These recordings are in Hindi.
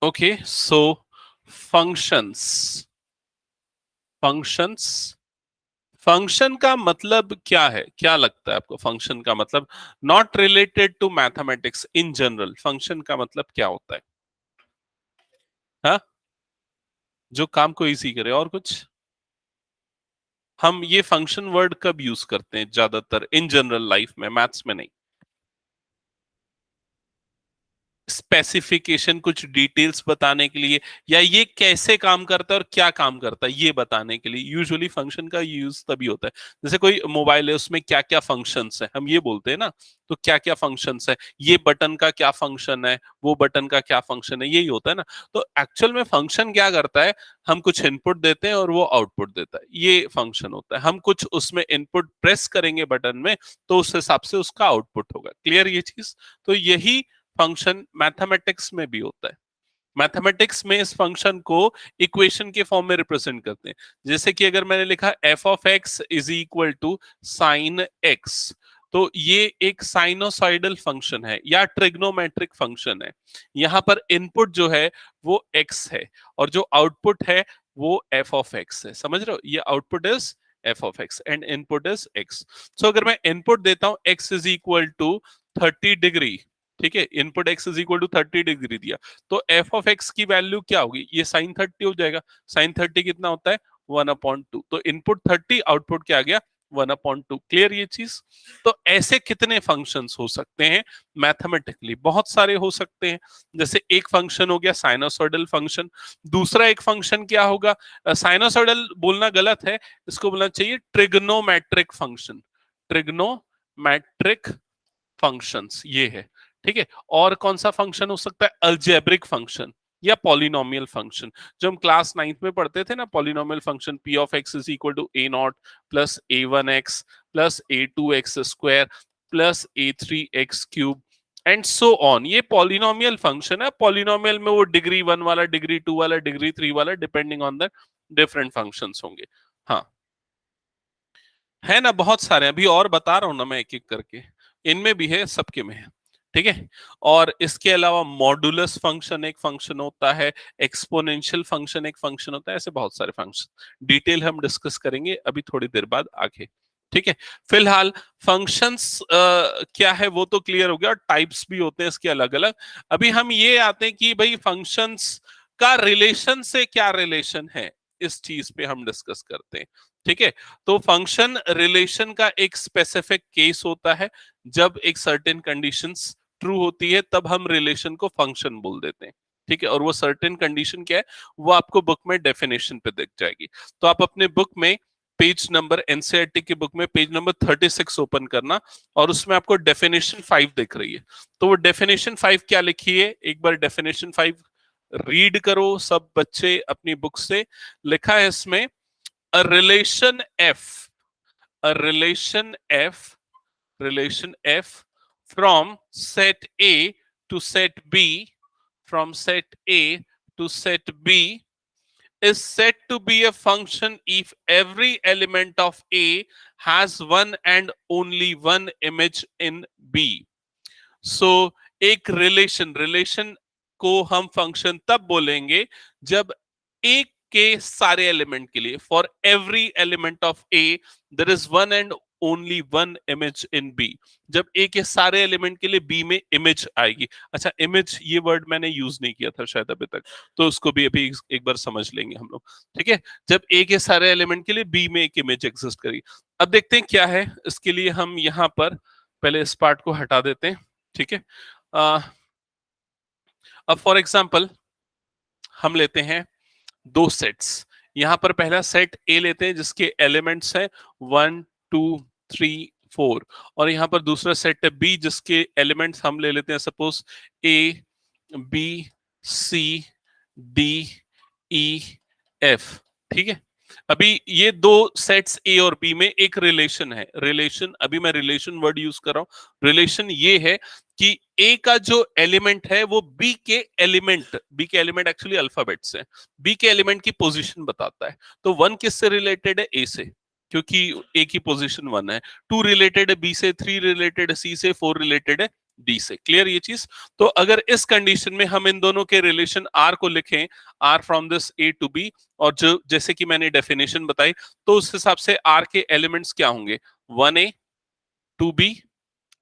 ओके, सो फंक्शंस फंक्शंस फंक्शन का मतलब क्या है? क्या लगता है आपको फंक्शन का मतलब? Not related to mathematics, in general function का मतलब क्या होता है? हाँ, जो काम को इजी करे। और कुछ? हम ये फंक्शन वर्ड कब यूज करते हैं ज्यादातर इन जनरल लाइफ में, मैथ्स में नहीं? स्पेसिफिकेशन, कुछ डिटेल्स बताने के लिए, या ये कैसे काम करता है और क्या काम करता है ये बताने के लिए यूजुअली फंक्शन का यूज तभी होता है। जैसे कोई मोबाइल है, उसमें क्या क्या फंक्शंस है, हम ये बोलते हैं ना, तो क्या क्या फंक्शंस है, ये बटन का क्या फंक्शन है, वो बटन का क्या फंक्शन है, यही होता है ना। तो एक्चुअल में फंक्शन क्या करता है? हम कुछ इनपुट देते हैं और वो आउटपुट देता है, ये फंक्शन होता है। हम कुछ उसमें इनपुट प्रेस करेंगे बटन में, तो उस हिसाब से उसका आउटपुट होगा। क्लियर ये चीज? तो यही फंक्शन मैथमेटिक्स में भी होता है। मैथमेटिक्स में इस फंक्शन को इक्वेशन के फॉर्म में रिप्रेजेंट करते हैं। जैसे कि अगर मैंने लिखा f of x is equal to sine x, तो ये एक साइनोसॉइडल फंक्शन है या ट्रिग्नोमेट्रिक फंक्शन है। यहां पर इनपुट जो है वो एक्स है और जो आउटपुट है वो एफ ऑफ एक्स है। समझ रहे हो? ये output is F of X and input is X. So अगर मैं इनपुट देता हूं X is equal to 30 degree, ठीक है, input X is equal to 30 degree दिया, तो एफ ऑफ एक्स की वैल्यू क्या होगी? ये साइन 30 हो जाएगा। साइन 30 कितना होता है? 1/2। तो इनपुट 30, आउटपुट क्या आ गया? 1/2। क्लियर ये चीज? तो ऐसे कितने फंक्शंस हो सकते हैं मैथमेटिकली? बहुत सारे हो सकते हैं। जैसे एक फंक्शन हो गया साइनोसॉइडल फंक्शन। दूसरा एक फंक्शन क्या होगा? साइनोसॉइडल बोलना गलत है, इसको बोलना चाहिए ट्रिग्नोमेट्रिक फंक्शन। ट्रिग्नोमेट्रिक फंक्शंस ये है। ठीक है। और कौन सा फंक्शन हो सकता है? अलजेब्रिक फंक्शन या पॉलिनोमियल फंक्शन। जो हम क्लास 9th में पढ़ते थे ना, polynomial function, p of x is equal to a naught plus a one x plus a two x square plus a three x cube and so on. ये पॉलिनोमियल फंक्शन है। पॉलिनोमियल में वो डिग्री 1 वाला, डिग्री 2 वाला, डिग्री 3 वाला, depending on the different functions होंगे। हाँ, है ना, बहुत सारे। अभी और बता रहा हूं ना मैं एक एक करके, इनमें भी है, सबके में है। ठीक है। और इसके अलावा मॉडुलस फंक्शन एक फंक्शन होता है, एक्सपोनेंशियल फंक्शन एक फंक्शन होता है, ऐसे बहुत सारे फंक्शन डिटेल हम डिस्कस करेंगे अभी थोड़ी देर बाद आगे। ठीक है। फिलहाल फंक्शंस क्या है वो तो क्लियर हो गया, और टाइप्स भी होते हैं इसके अलग अलग। अभी हम ये आते हैं कि भाई फंक्शंस का रिलेशन से क्या रिलेशन है, इस चीज पे हम डिस्कस करते हैं। ठीक है। तो फंक्शन रिलेशन का एक स्पेसिफिक केस होता है। जब एक सर्टेन कंडीशंस ट्रू होती है तब हम रिलेशन को फंक्शन बोल देते हैं। ठीक है। और वो सर्टेन कंडीशन क्या है वो आपको बुक में डेफिनेशन पे दिख जाएगी। तो आप अपने बुक में पेज नंबर, एनसीईआरटी की बुक में पेज नंबर 36 ओपन करना, और उसमें आपको डेफिनेशन 5 दिख रही है। तो वो डेफिनेशन 5 क्या लिखी है, एक बार डेफिनेशन 5 रीड करो सब बच्चे अपनी बुक से। लिखा है इसमें, a relation f a relation f from set a to set b, from set a to set b is said to be a function if every element of a has one and only one image in b. So एक रिलेशन को हम फंक्शन तब बोलेंगे जब एक के सारे एलिमेंट के लिए, for every element of A there is one and only one image in B, जब ए के सारे एलिमेंट के लिए बी में इमेज आएगी। अच्छा, इमेज ये वर्ड मैंने यूज नहीं किया था शायद अभी तक, तो उसको भी अभी एक बार समझ लेंगे हम लोग। ठीक है। जब ए के सारे एलिमेंट के लिए बी में एक इमेज एग्जिस्ट करेगी। अब देखते हैं क्या है इसके लिए। हम यहां पर पहले इस पार्ट को हटा देते हैं। ठीक है। अब फॉर एग्जाम्पल हम लेते हैं दो सेट्स। यहां पर पहला सेट ए लेते हैं जिसके एलिमेंट्स हैं 1 2 3 4, और यहां पर दूसरा सेट है बी जिसके एलिमेंट्स हम ले लेते हैं suppose A B C D E F. ठीक है। अभी ये दो सेट्स ए और बी में एक रिलेशन है। रिलेशन, अभी मैं रिलेशन वर्ड यूज कर रहा हूं। रिलेशन ये है कि ए का जो एलिमेंट है वो बी के एलिमेंट एक्चुअली अल्फाबेट्स हैं, बी के एलिमेंट की पोजीशन बताता है। तो 1 किससे रिलेटेड है? ए से, क्योंकि ए की पोजीशन 1 है। 2 रिलेटेड है बी से, 3 रिलेटेड है सी से, 4 रिलेटेड है डी से। क्लियर ये चीज? तो अगर इस कंडीशन में हम इन दोनों के रिलेशन आर को लिखें, R from this A to B, और जो जैसे कि मैंने डेफिनेशन बताई, तो उस हिसाब से आर के एलिमेंट्स क्या होंगे? 1a 2b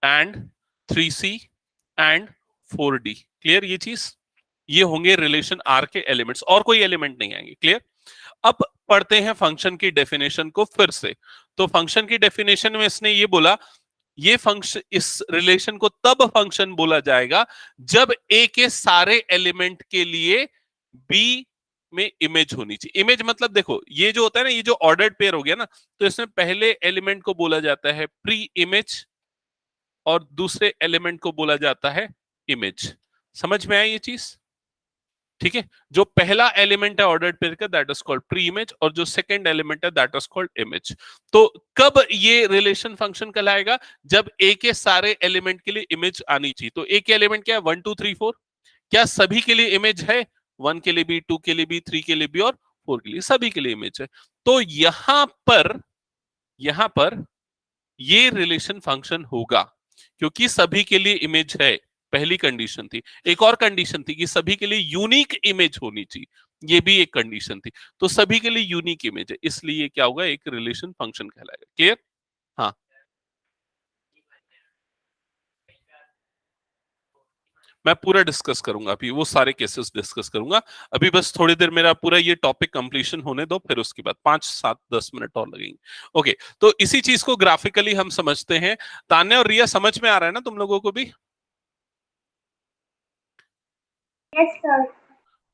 and 3c and 4d। Clear ये चीज? ये होंगे रिलेशन आर के एलिमेंट्स, और कोई एलिमेंट नहीं आएंगे। क्लियर? अब पढ़ते हैं फंक्शन की डेफिनेशन को फिर से। तो फंक्शन की डेफिनेशन में इसने ये बोला, ये फंक्शन, इस रिलेशन को तब फंक्शन बोला जाएगा जब ए के सारे एलिमेंट के लिए बी में इमेज होनी चाहिए। इमेज मतलब देखो, ये जो होता है ना, ये जो ऑर्डर्ड पेयर हो गया ना, तो इसमें पहले एलिमेंट को बोला जाता है प्री इमेज और दूसरे एलिमेंट को बोला जाता है इमेज। समझ में आई ये चीज? ठीक है, जो पहला एलिमेंट है ऑर्डर्ड पेयर का, that is called pre image, और जो सेकंड एलिमेंट है दैट इज कॉल्ड इमेज। तो कब ये रिलेशन फंक्शन कहलाएगा? जब ए के सारे एलिमेंट के लिए इमेज आनी चाहिए। तो ए के एलिमेंट क्या है? 1 2 3 4। क्या सभी के लिए इमेज है? 1 के लिए भी, 2 के लिए भी, 3 के लिए भी और 4 के लिए, सभी के लिए इमेज है। तो यहां पर ये रिलेशन फंक्शन होगा क्योंकि सभी के लिए इमेज है। पहली कंडीशन थी। एक और कंडीशन थी कि सभी के लिए यूनिक इमेज होनी चाहिए, ये भी एक कंडीशन थी। तो सभी के लिए यूनिक इमेज है, इसलिए क्या होगा? एक रिलेशन फंक्शन कहलाएगा। क्लियर? हाँ, मैं पूरा डिस्कस करूंगा, अभी वो सारे केसेस डिस्कस करूंगा। अभी बस थोड़ी देर मेरा पूरा ये टॉपिक कंप्लीशन होने दो, फिर उसके बाद 5 7 10 मिनट और लगेंगे। ओके, तो इसी चीज को ग्राफिकली हम समझते हैं। तान्या और रिया, समझ में आ रहा है ना तुम लोगों को भी? Yes sir.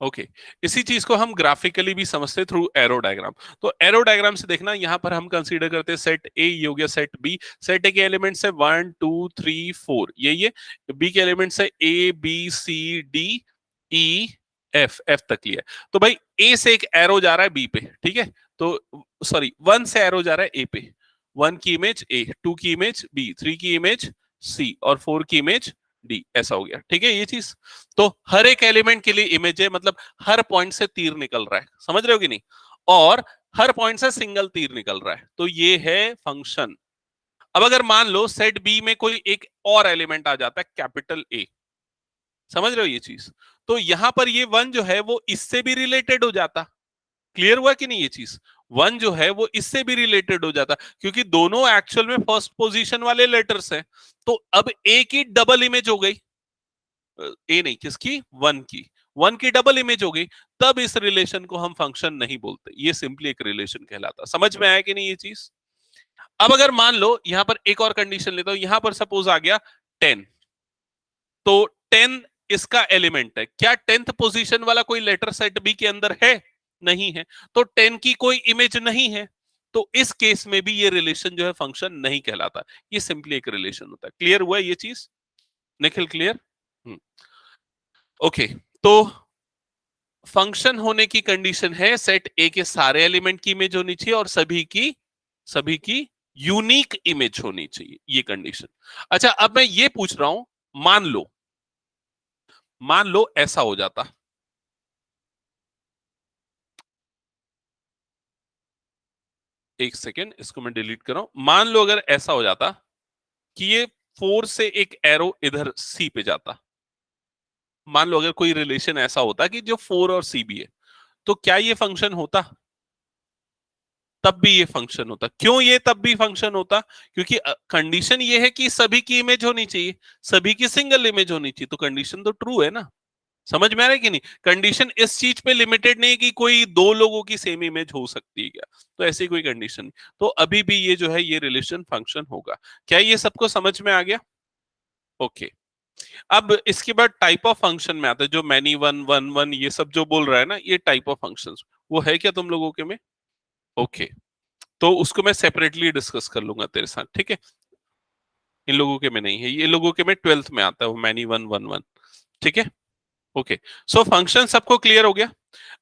ओके, इसी चीज को हम ग्राफिकली भी समझते थ्रू एरो डायग्राम। तो एरो डायग्राम से देखना, यहां पर हम कंसीडर करते हैं सेट ए, ये हो गया सेट बी। सेट ए के एलिमेंट्स है 1 2 3 4, ये बी के एलिमेंट्स है A B C D E F, F तक लिया। तो भाई ए से एक एरो जा रहा है बी पे, ठीक है? तो सॉरी, 1 से एरो जा रहा है ए पे। 1 की इमेज ए, 2 की इमेज बी, 3 की इमेज सी और 4 की इमेज डी। ऐसा हो गया, ठीक है ये चीज? तो हर एक एलिमेंट के लिए इमेज है, मतलब हर पॉइंट से तीर निकल रहा है। समझ रहे हो कि नहीं? और हर पॉइंट से सिंगल तीर निकल रहा है, तो ये है फंक्शन। अब अगर मान लो सेट बी में कोई एक और एलिमेंट आ जाता है कैपिटल ए, समझ रहे हो ये चीज? तो यहां पर ये 1 जो है वो इससे भी रिलेटेड हो जाता। क्लियर हुआ कि नहीं ये चीज? 1 जो है वो इससे भी रिलेटेड हो जाता, क्योंकि दोनों एक्चुअल में फर्स्ट पोजीशन वाले लेटर्स हैं। तो अब ए की डबल इमेज हो गई, ए नहीं, किसकी? 1 की। 1 की डबल इमेज हो गई, तब इस रिलेशन को हम फंक्शन नहीं बोलते, ये सिंपली एक रिलेशन कहलाता। समझ में आया कि नहीं ये चीज? अब अगर मान लो यहां पर एक और कंडीशन लेता हूं, यहां पर सपोज आ गया 10। तो 10 इसका एलिमेंट है। क्या 10th पोजीशन वाला कोई लेटर सेट बी के अंदर है? नहीं है। तो 10 की कोई इमेज नहीं है। तो इस केस में भी ये रिलेशन जो है फंक्शन नहीं कहलाता, ये सिंपली एक रिलेशन होता है। क्लियर हुआ ये चीज? निखिल, क्लियर? ओके, तो फंक्शन होने की कंडीशन है सेट ए के सारे एलिमेंट की इमेज होनी चाहिए और सभी की यूनिक इमेज होनी चाहिए, ये कंडीशन। अच्छा, अब मैं ये पूछ रहा हूं, मान लो ऐसा हो जाता, एक सेकेंड, इसको मैं डिलीट कर रहा हूं। मान लो अगर ऐसा हो जाता कि ये 4 से एक एरो इधर सी पे जाता। मान लो अगर कोई रिलेशन ऐसा होता कि जो 4 और सी भी है, तो क्या ये फंक्शन होता? तब भी ये फंक्शन होता। क्यों ये तब भी फंक्शन होता? क्योंकि कंडीशन ये है कि सभी की इमेज होनी चाहिए, सभी की सिंगल इमेज होनी चाहिए, तो कंडीशन तो ट्रू है ना? समझ में आ रहा है कि नहीं? कंडीशन इस चीज पे लिमिटेड नहीं कि कोई दो लोगों की सेम इमेज हो सकती है क्या, तो ऐसी कोई कंडीशन नहीं। तो अभी भी ये जो है ये रिलेशन फंक्शन होगा। क्या ये सबको समझ में आ गया? ओके, अब इसके बाद टाइप ऑफ फंक्शन में आता है, जो मैनी वन वन वन ये सब जो बोल रहा है ना, ये टाइप ऑफ फंक्शंस, वो है क्या तुम लोगों के में? ओके, तो उसको मैं सेपरेटली डिस्कस कर लूंगा तेरे साथ, ठीक है? इन लोगों के में नहीं है, ये लोगों के में 12th में आता है वो मैनी वन वन वन, ठीक है? ओके, सो फंक्शन सबको क्लियर हो गया।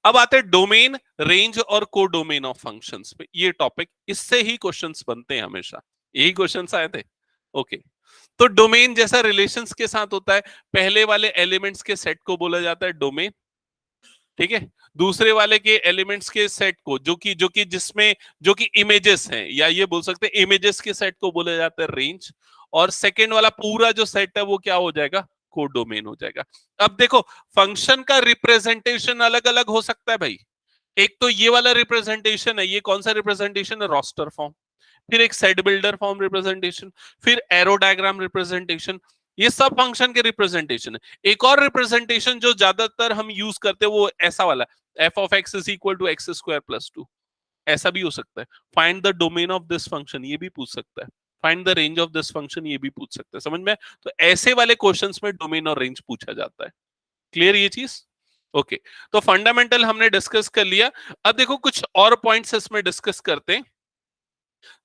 अब आते हैं डोमेन, रेंज और को डोमेन ऑफ फंक्शंस पे। ये टॉपिक, इससे ही क्वेश्चंस बनते हैं हमेशा, यही क्वेश्चंस आए थे। ओके, तो डोमेन जैसा रिलेशंस के साथ होता है, पहले वाले एलिमेंट्स के सेट को बोला जाता है डोमेन, ठीक है? दूसरे वाले के एलिमेंट्स के सेट को, जो कि जिसमें जो कि इमेजेस हैं, या ये बोल सकते हैं इमेजेस के सेट को बोला जाता है रेंज। और सेकेंड वाला पूरा जो सेट है वो क्या हो जाएगा, कोडोमेन हो जाएगा। अब देखो फंक्शन का रिप्रेजेंटेशन अलग अलग हो सकता है भाई। एक तो ये वाला रिप्रेजेंटेशन है, ये कौन सा रिप्रेजेंटेशन है, रोस्टर फॉर्म, फिर एक सेट बिल्डर फॉर्म रिप्रेजेंटेशन, फिर एरो डायग्राम रिप्रेजेंटेशन, ये सब फंक्शन के रिप्रेजेंटेशन है। एक और रिप्रेजेंटेशन जो ज्यादातर हम यूज करते हैं वो ऐसा वाला, f of x is equal to x square plus 2, ऐसा भी हो सकता है। Find the domain of this function, ये भी पूछ सकता है। Find the range of this function, ये भी पूछ सकता है। समझ में? तो ऐसे वाले क्वेश्चंस में डोमेन और रेंज पूछा जाता है। क्लियर ये चीज? ओके, तो फंडामेंटल हमने डिस्कस कर लिया। अब देखो कुछ और पॉइंट्स इसमें डिस्कस करते हैं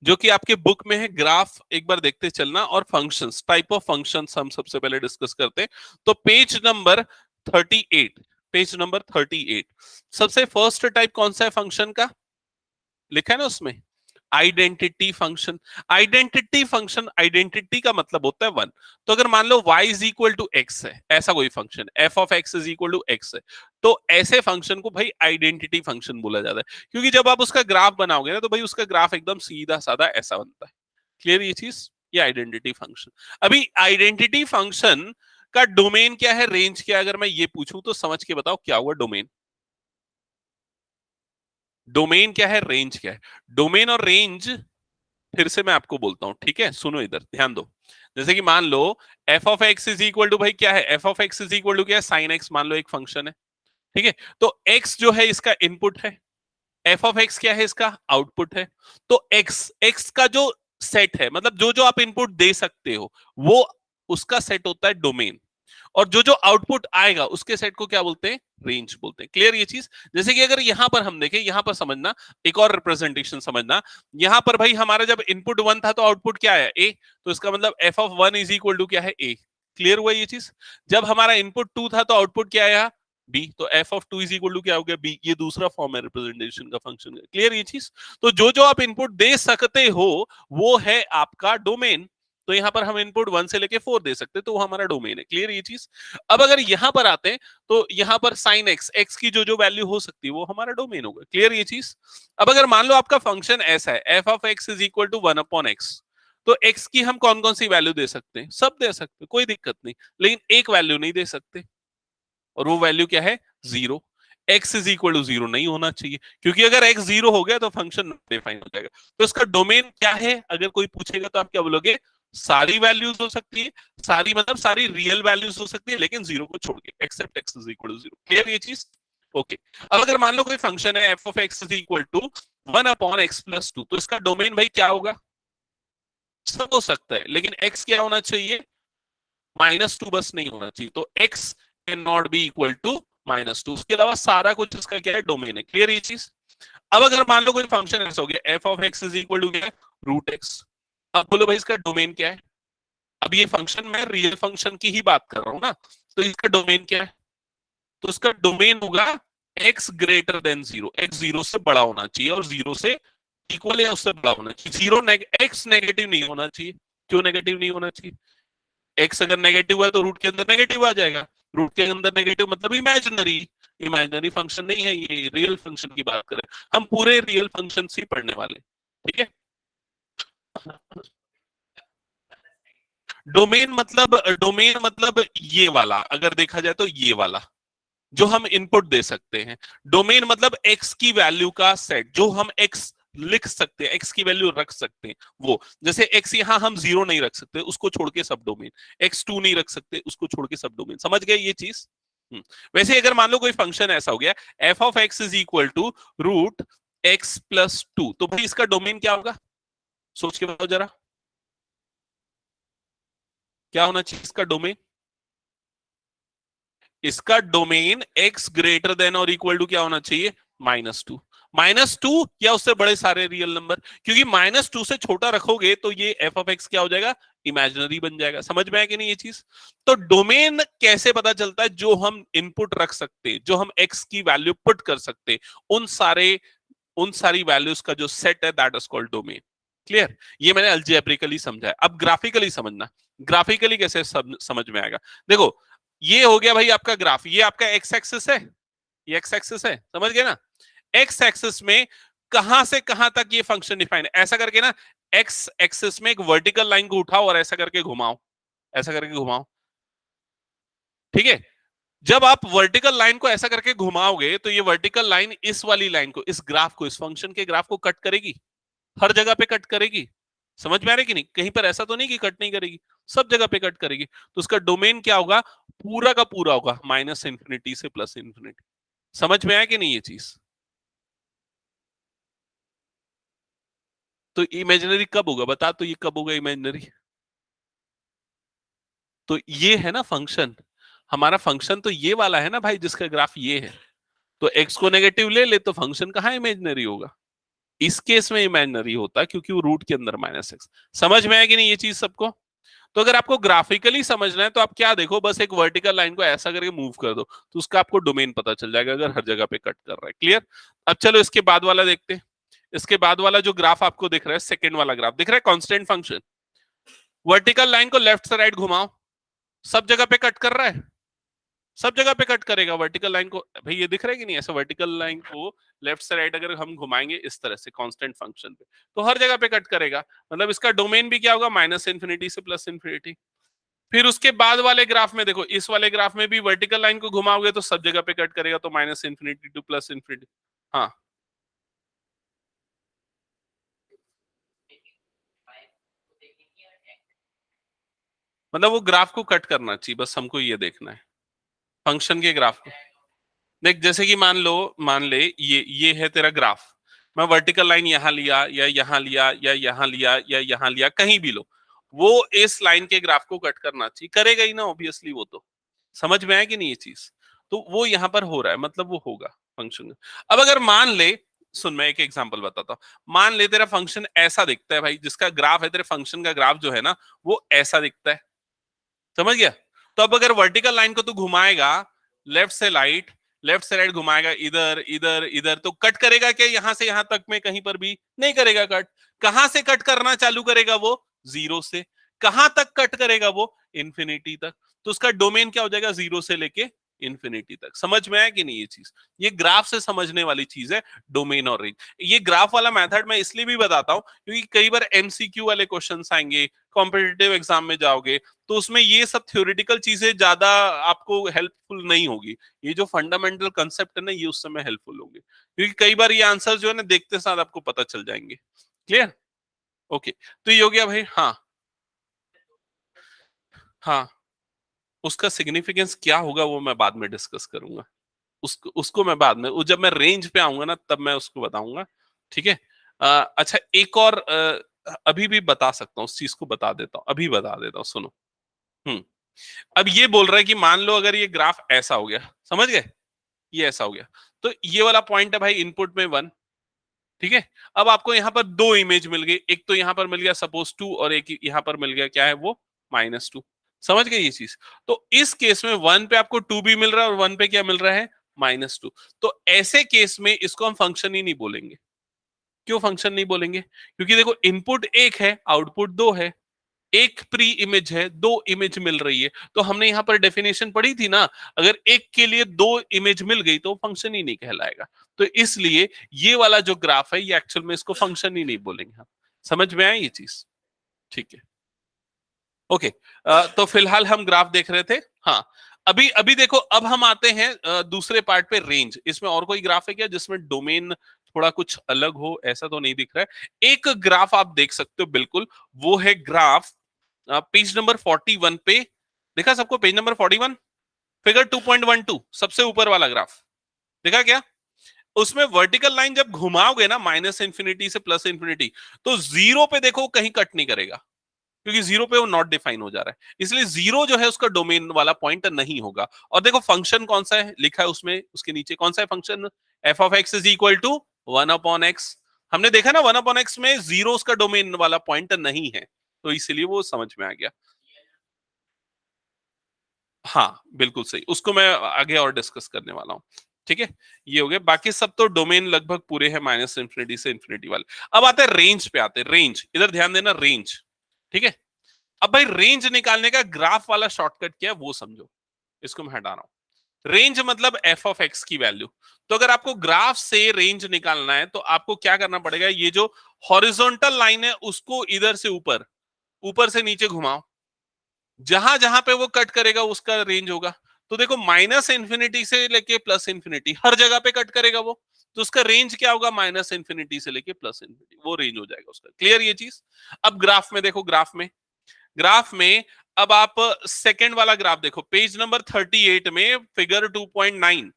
जो कि आपके बुक में है। ग्राफ एक बार देखते चलना, और फंक्शंस, टाइप ऑफ फंक्शंस हम सबसे पहले डिस्कस करते हैं। तो पेज नंबर 38, पेज नंबर 38, सबसे फर्स्ट टाइप कौन सा है फंक्शन का, लिखा है ना उसमें, identity function. Identity function, identity का मतलब होता है वन। तो अगर मान लो y is equal to x है, ऐसा कोई फंक्शन, f of x is equal to x है, तो ऐसे फंक्शन को भाई आइडेंटिटी फंक्शन बोला जाता है। क्योंकि जब आप उसका ग्राफ बनाओगे ना, तो भाई उसका ग्राफ एकदम सीधा साधा ऐसा बनता है। क्लियर ये चीज? ये आइडेंटिटी फंक्शन। अभी आइडेंटिटी फंक्शन का डोमेन क्या है, रेंज क्या है, अगर मैं ये पूछूं तो समझ के बताओ क्या हुआ डोमेन। डोमेन क्या है, रेंज क्या है। डोमेन और रेंज फिर से मैं आपको बोलता हूं, ठीक है, सुनो इधर ध्यान दो। जैसे कि मान लो F of x is equal to, भाई क्या है, F of x is equal to क्या है, साइन एक्स, मान लो एक फंक्शन है, ठीक है। तो एक्स जो है इसका इनपुट है, एफ ऑफ एक्स क्या है, इसका आउटपुट है। तो एक्स, एक्स का जो सेट है, मतलब जो जो आप इनपुट दे सकते हो, वो उसका सेट होता है डोमेन। और जो जो आउटपुट आएगा उसके सेट को क्या बोलते हैं, रेंज बोलते हैं। क्लियर ये चीज? जैसे कि अगर यहां पर हम देखें, यहां पर समझना, एक और रिप्रेजेंटेशन समझना। यहां पर भाई हमारा जब इनपुट 1 था तो आउटपुट क्या है, ए, तो इसका मतलब f of 1 is equal to क्या है, ए। क्लियर हुआ ये चीज? जब हमारा इनपुट 2 था तो आउटपुट क्या आया, बी, तो F of 2 is equal to क्या हो गया, बी। ये दूसरा फॉर्म है रिप्रेजेंटेशन का फंक्शन का। क्लियर ये चीज? तो जो जो आप इनपुट दे सकते हो वो है आपका डोमेन। तो यहां पर हम इनपुट 1 से लेके 4 दे सकते हैं, तो वो हमारा डोमेन है। क्लियर ये चीज? अब अगर यहां पर आते हैं तो यहां पर साइन एक्स, एक्स की जो जो वैल्यू हो सकती है वो हमारा डोमेन होगा। क्लियर ये चीज? अब अगर मान लो आपका फंक्शन ऐसा है, F of x is equal to 1 upon x, तो एक्स की हम कौन कौन सी वैल्यू दे सकते हैं, सब दे सकते हैं, कोई दिक्कत नहीं। लेकिन एक वैल्यू नहीं दे सकते, और वो वैल्यू क्या है, 0। एक्स इज इक्वल टू 0 नहीं होना चाहिए, क्योंकि अगर एक्स 0 हो गया तो फंक्शन डिफाइन हो जाएगा। तो इसका डोमेन क्या है, अगर कोई पूछेगा तो आप क्या बोलोगे, सारी वैल्यूज हो सकती है, सारी मतलब सारी रियल वैल्यूज हो सकती है, लेकिन 0 को छोड़ के, except x is equal to 0। Clear ये चीज? ओके। अब अगर मान लो कोई फंक्शन है F of x is equal to 1 upon x plus 2, तो इसका डोमेन भाई क्या होगा, सब हो सकता है, लेकिन एक्स क्या होना चाहिए, -2 बस नहीं होना चाहिए। तो x can not be equal to -2, उसके अलावा सारा कुछ इसका क्या है, डोमेन है। क्लियर ये चीज? अब अगर मान लो कोई फंक्शन ऐसा हो गया, f of x is equal to क्या है, रूट एक्स। अब बोलो भाई इसका डोमेन क्या है। अब ये फंक्शन, मैं रियल फंक्शन की ही बात कर रहा हूं ना, तो इसका डोमेन क्या है, तो इसका डोमेन होगा x ग्रेटर देन 0, x 0 से बड़ा होना चाहिए और 0 से इक्वल या उससे बड़ा होना चाहिए। x नेगेटिव नहीं होना चाहिए। क्यों नेगेटिव नहीं होना चाहिए, एक्स अगर नेगेटिव है तो रूट के अंदर नेगेटिव आ जाएगा। रूट के अंदर नेगेटिव मतलब इमेजिनरी, इमेजिनरी फंक्शन नहीं है, ये रियल फंक्शन की बात करें। हम पूरे रियल फंक्शन ही पढ़ने वाले, ठीक है। डोमेन मतलब ये वाला, अगर देखा जाए तो ये वाला जो हम इनपुट दे सकते हैं। डोमेन मतलब एक्स की वैल्यू का सेट, जो हम एक्स लिख सकते हैं, एक्स की वैल्यू रख सकते हैं वो। जैसे एक्स यहां हम 0 नहीं रख सकते, उसको छोड़ के सब डोमेन, x2 नहीं रख सकते, उसको छोड़ के सब डोमेन। समझ गए ये चीज? वैसे अगर मान लो कोई फंक्शन ऐसा हो गया, f of x is equal to root x plus 2, तो भाई इसका डोमेन क्या होगा, सोच के बताओ जरा, क्या होना चाहिए इसका डोमेन। इसका डोमेन x ग्रेटर देन और इक्वल टू क्या होना चाहिए, -2। -2 या उससे बड़े सारे रियल नंबर, क्योंकि -2 से छोटा रखोगे तो ये एफ ऑफ एक्स क्या हो जाएगा, इमेजिनरी बन जाएगा। समझ में आया कि नहीं ये चीज? तो डोमेन कैसे पता चलता है, जो हम इनपुट रख सकते हैं, जो हम x की वैल्यू पुट कर सकते हैं, उन सारी वैल्यूज का जो सेट है, that is called domain. Clear? ये मैंने अलजेब्रिकली समझा है। अब ग्राफिकली समझना, ग्राफिकली कैसे समझ में आएगा। देखो ये हो गया भाई आपका ग्राफ, ये आपका एक्स एक्सिस है, ये एक्स एक्सिस है, समझ गए ना। एक्स एक्सिस में कहां से कहां तक ये फंक्शन डिफाइन है, ऐसा करके ना एक्स एक्सिस में एक वर्टिकल लाइन को उठाओ और ऐसा करके घुमाओ, ऐसा करके घुमाओ, ठीक है। जब आप वर्टिकल लाइन को ऐसा करके घुमाओगे तो ये वर्टिकल लाइन इस वाली लाइन को, इस ग्राफ को, इस फंक्शन के ग्राफ को कट करेगी, हर जगह पे कट करेगी। समझ में आ रहा है कि नहीं? कहीं पर ऐसा तो नहीं कि कट नहीं करेगी, सब जगह पे कट करेगी। तो उसका डोमेन क्या होगा? पूरा का पूरा होगा माइनस इंफिनिटी से प्लस इंफिनिटी। समझ में आया कि नहीं ये चीज? तो इमेजिनरी कब होगा बता, तो ये कब होगा इमेजिनरी? तो ये है ना फंक्शन, हमारा फंक्शन तो ये वाला है ना भाई, जिसका ग्राफ ये है। तो एक्स को नेगेटिव ले ले तो फंक्शन कहाँ इमेजिनरी होगा? इस केस में इमेजिनरी होता है क्योंकि वो रूट के अंदर माइनस एक्स। समझ में आया कि नहीं ये चीज सबको? तो अगर आपको ग्राफिकली समझना है तो आप क्या देखो, बस एक वर्टिकल लाइन को ऐसा करके मूव कर दो तो उसका आपको डोमेन पता चल जाएगा, अगर हर जगह पे कट कर रहा है। क्लियर? अब चलो इसके बाद वाला देखते हैं। इसके बाद वाला जो ग्राफ आपको दिख रहा है, सेकेंड वाला ग्राफ दिख रहा है, कांस्टेंट फंक्शन। वर्टिकल लाइन को लेफ्ट से राइट घुमाओ, सब जगह पे कट कर रहा है, सब जगह पे कट करेगा वर्टिकल लाइन को। भाई ये दिख रहा है कि नहीं? ऐसा वर्टिकल लाइन को लेफ्ट से राइट अगर हम घुमाएंगे इस तरह से कांस्टेंट फंक्शन पे, तो हर जगह पे कट करेगा। मतलब इसका डोमेन भी क्या होगा? माइनस इंफिनिटी से प्लस इंफिनिटी। फिर उसके बाद वाले ग्राफ में देखो, इस वाले ग्राफ में भी वर्टिकल लाइन को घुमाओगे तो सब जगह पे कट करेगा, तो minus infinity two plus infinity. हाँ, मतलब वो ग्राफ को कट करना चाहिए, बस हमको ये देखना है फंक्शन के ग्राफ को। देख, जैसे कि मान ले ये है तेरा ग्राफ। मैं वर्टिकल लाइन यहां लिया या यहां लिया या यहां लिया या यहां लिया, कहीं भी लो, वो इस लाइन के ग्राफ को कट करना चाहिए, करेगा ही ना ऑब्वियसली वो तो। समझ में आया कि नहीं ये चीज? तो वो यहां पर हो रहा है, मतलब वो होगा फंक्शन। अब अगर मान ले, सुन मैं एक एग्जांपल बताता हूँ। मान ले तेरा फंक्शन ऐसा दिखता है भाई, जिसका ग्राफ है, तेरे फंक्शन का ग्राफ जो है ना वो ऐसा दिखता है। समझ गया? तो अब अगर वर्टिकल लाइन को तू घुमाएगा लेफ्ट से राइट, लेफ्ट से राइट घुमाएगा, इधर इधर इधर, तो कट करेगा क्या यहां से यहां तक में? कहीं पर भी नहीं करेगा कट। कहां से कट करना चालू करेगा वो? जीरो से। कहां तक कट करेगा वो? इंफिनिटी तक। तो उसका डोमेन क्या हो जाएगा? जीरो से लेके इंफिनिटी तक। समझ में आया कि नहीं ये चीज? ये ग्राफ से समझने वाली चीज है, डोमेन और रेंज। ये ग्राफ वाला मेथड मैं इसलिए भी बताता हूं क्योंकि कई बार एमसीक्यू वाले क्वेश्चंस आएंगे, कॉम्पिटिटिव एग्जाम में जाओगे तो उसमें ये सब थ्योरेटिकल चीजें ज्यादा आपको हेल्पफुल नहीं होगी। ये जो फंडामेंटल कंसेप्ट है ना, ये उस समय हेल्पफुल होंगे, क्योंकि कई बार ये आंसर जो है ना देखते साथ आपको पता चल जाएंगे। क्लियर? ओके, तो ये हो गया भाई। हाँ हाँ, उसका सिग्निफिकेंस क्या होगा वो मैं बाद में डिस्कस करूंगा। उसको मैं बाद में, जब मैं रेंज पे आऊंगा ना तब मैं उसको बताऊंगा। ठीक है? अच्छा, एक और अभी भी बता सकता हूँ, उस चीज को बता देता हूँ, अभी बता देता हूँ, सुनो। हम्म अब ये बोल रहा है कि मान लो अगर ये ग्राफ ऐसा हो गया, समझ गए? ये ऐसा हो गया, तो ये वाला पॉइंट है भाई इनपुट में 1। ठीक है? अब आपको यहाँ पर दो इमेज मिल गई, एक तो यहाँ पर मिल गया सपोज 2, और एक यहाँ पर मिल गया, क्या है वो? -2। समझ गए ये चीज? तो इस केस में 1 पे आपको 2 भी मिल रहा है और 1 पे क्या मिल रहा है? -2। तो ऐसे केस में इसको हम फंक्शन ही नहीं बोलेंगे। क्यों फंक्शन नहीं बोलेंगे? क्योंकि देखो, इनपुट एक है, आउटपुट दो है, एक प्री इमेज है, दो इमेज मिल रही है। तो हमने यहां पर डेफिनेशन पढ़ी थी ना, अगर एक के लिए दो इमेज मिल गई तो फंक्शन ही नहीं कहलाएगा। तो इसलिए ये वाला जो ग्राफ है, ये एक्चुअल में इसको फंक्शन ही नहीं बोलेंगे हम। समझ में आया ये चीज? ठीक है, ओके। तो फिलहाल हम ग्राफ देख रहे थे। हाँ, अभी अभी देखो, अब हम आते हैं दूसरे पार्ट पे, रेंज। इसमें और कोई ग्राफ है क्या जिसमें डोमेन थोड़ा कुछ अलग हो? ऐसा तो नहीं दिख रहा है। एक ग्राफ आप देख सकते हो बिल्कुल, वो है ग्राफ पेज नंबर 41 पे। देखा सबको पेज नंबर 41, फिगर 2.12, सबसे ऊपर वाला ग्राफ देखा क्या? उसमें वर्टिकल लाइन जब घुमाओगे ना माइनस इंफिनिटी से प्लस इंफिनिटी, तो जीरो पे देखो कहीं कट नहीं करेगा, क्योंकि जीरो पे वो नॉट डिफाइन हो जा रहा है, इसलिए जीरो जो है उसका डोमेन वाला पॉइंट नहीं होगा। और देखो फंक्शन कौन सा है लिखा है उसमें, उसके नीचे कौन सा है function? F of x is equal to 1/x। हमने देखा ना 1/x में जीरो उसका डोमेन वाला पॉइंट नहीं है, तो इसलिए वो समझ में आ गया। हाँ बिल्कुल सही, उसको मैं आगे और डिस्कस करने वाला हूँ। ठीक है, ये हो गया। बाकी सब तो डोमेन लगभग पूरे हैं, माइनस इंफिनिटी से इंफिनिटी वाले। अब आते हैं रेंज पे, आते हैं रेंज। इधर ध्यान देना, रेंज। ठीक है? अब भाई रेंज निकालने का ग्राफ वाला शॉर्टकट क्या है वो समझो, इसको मैं हटा रहा हूं। रेंज मतलब एफ ऑफ एक्स की वैल्यू। तो अगर आपको ग्राफ से रेंज निकालना है तो आपको क्या करना पड़ेगा, ये जो हॉरिजॉन्टल लाइन है उसको इधर से ऊपर, ऊपर से नीचे घुमाओ, जहां जहां पे वो कट करेगा उसका रेंज होगा। तो देखो माइनस इंफिनिटी से लेके प्लस इंफिनिटी हर जगह पे कट करेगा वो, तो उसका रेंज क्या होगा, माइनस इंफिनिटी से लेके प्लस इंफिनिटी, वो रेंज हो जाएगा उसका। क्लियर ये चीज। अब ग्राफ में देखो, ग्राफ में अब आप सेकंड वाला ग्राफ देखो, पेज नंबर 38 में फिगर 2.9,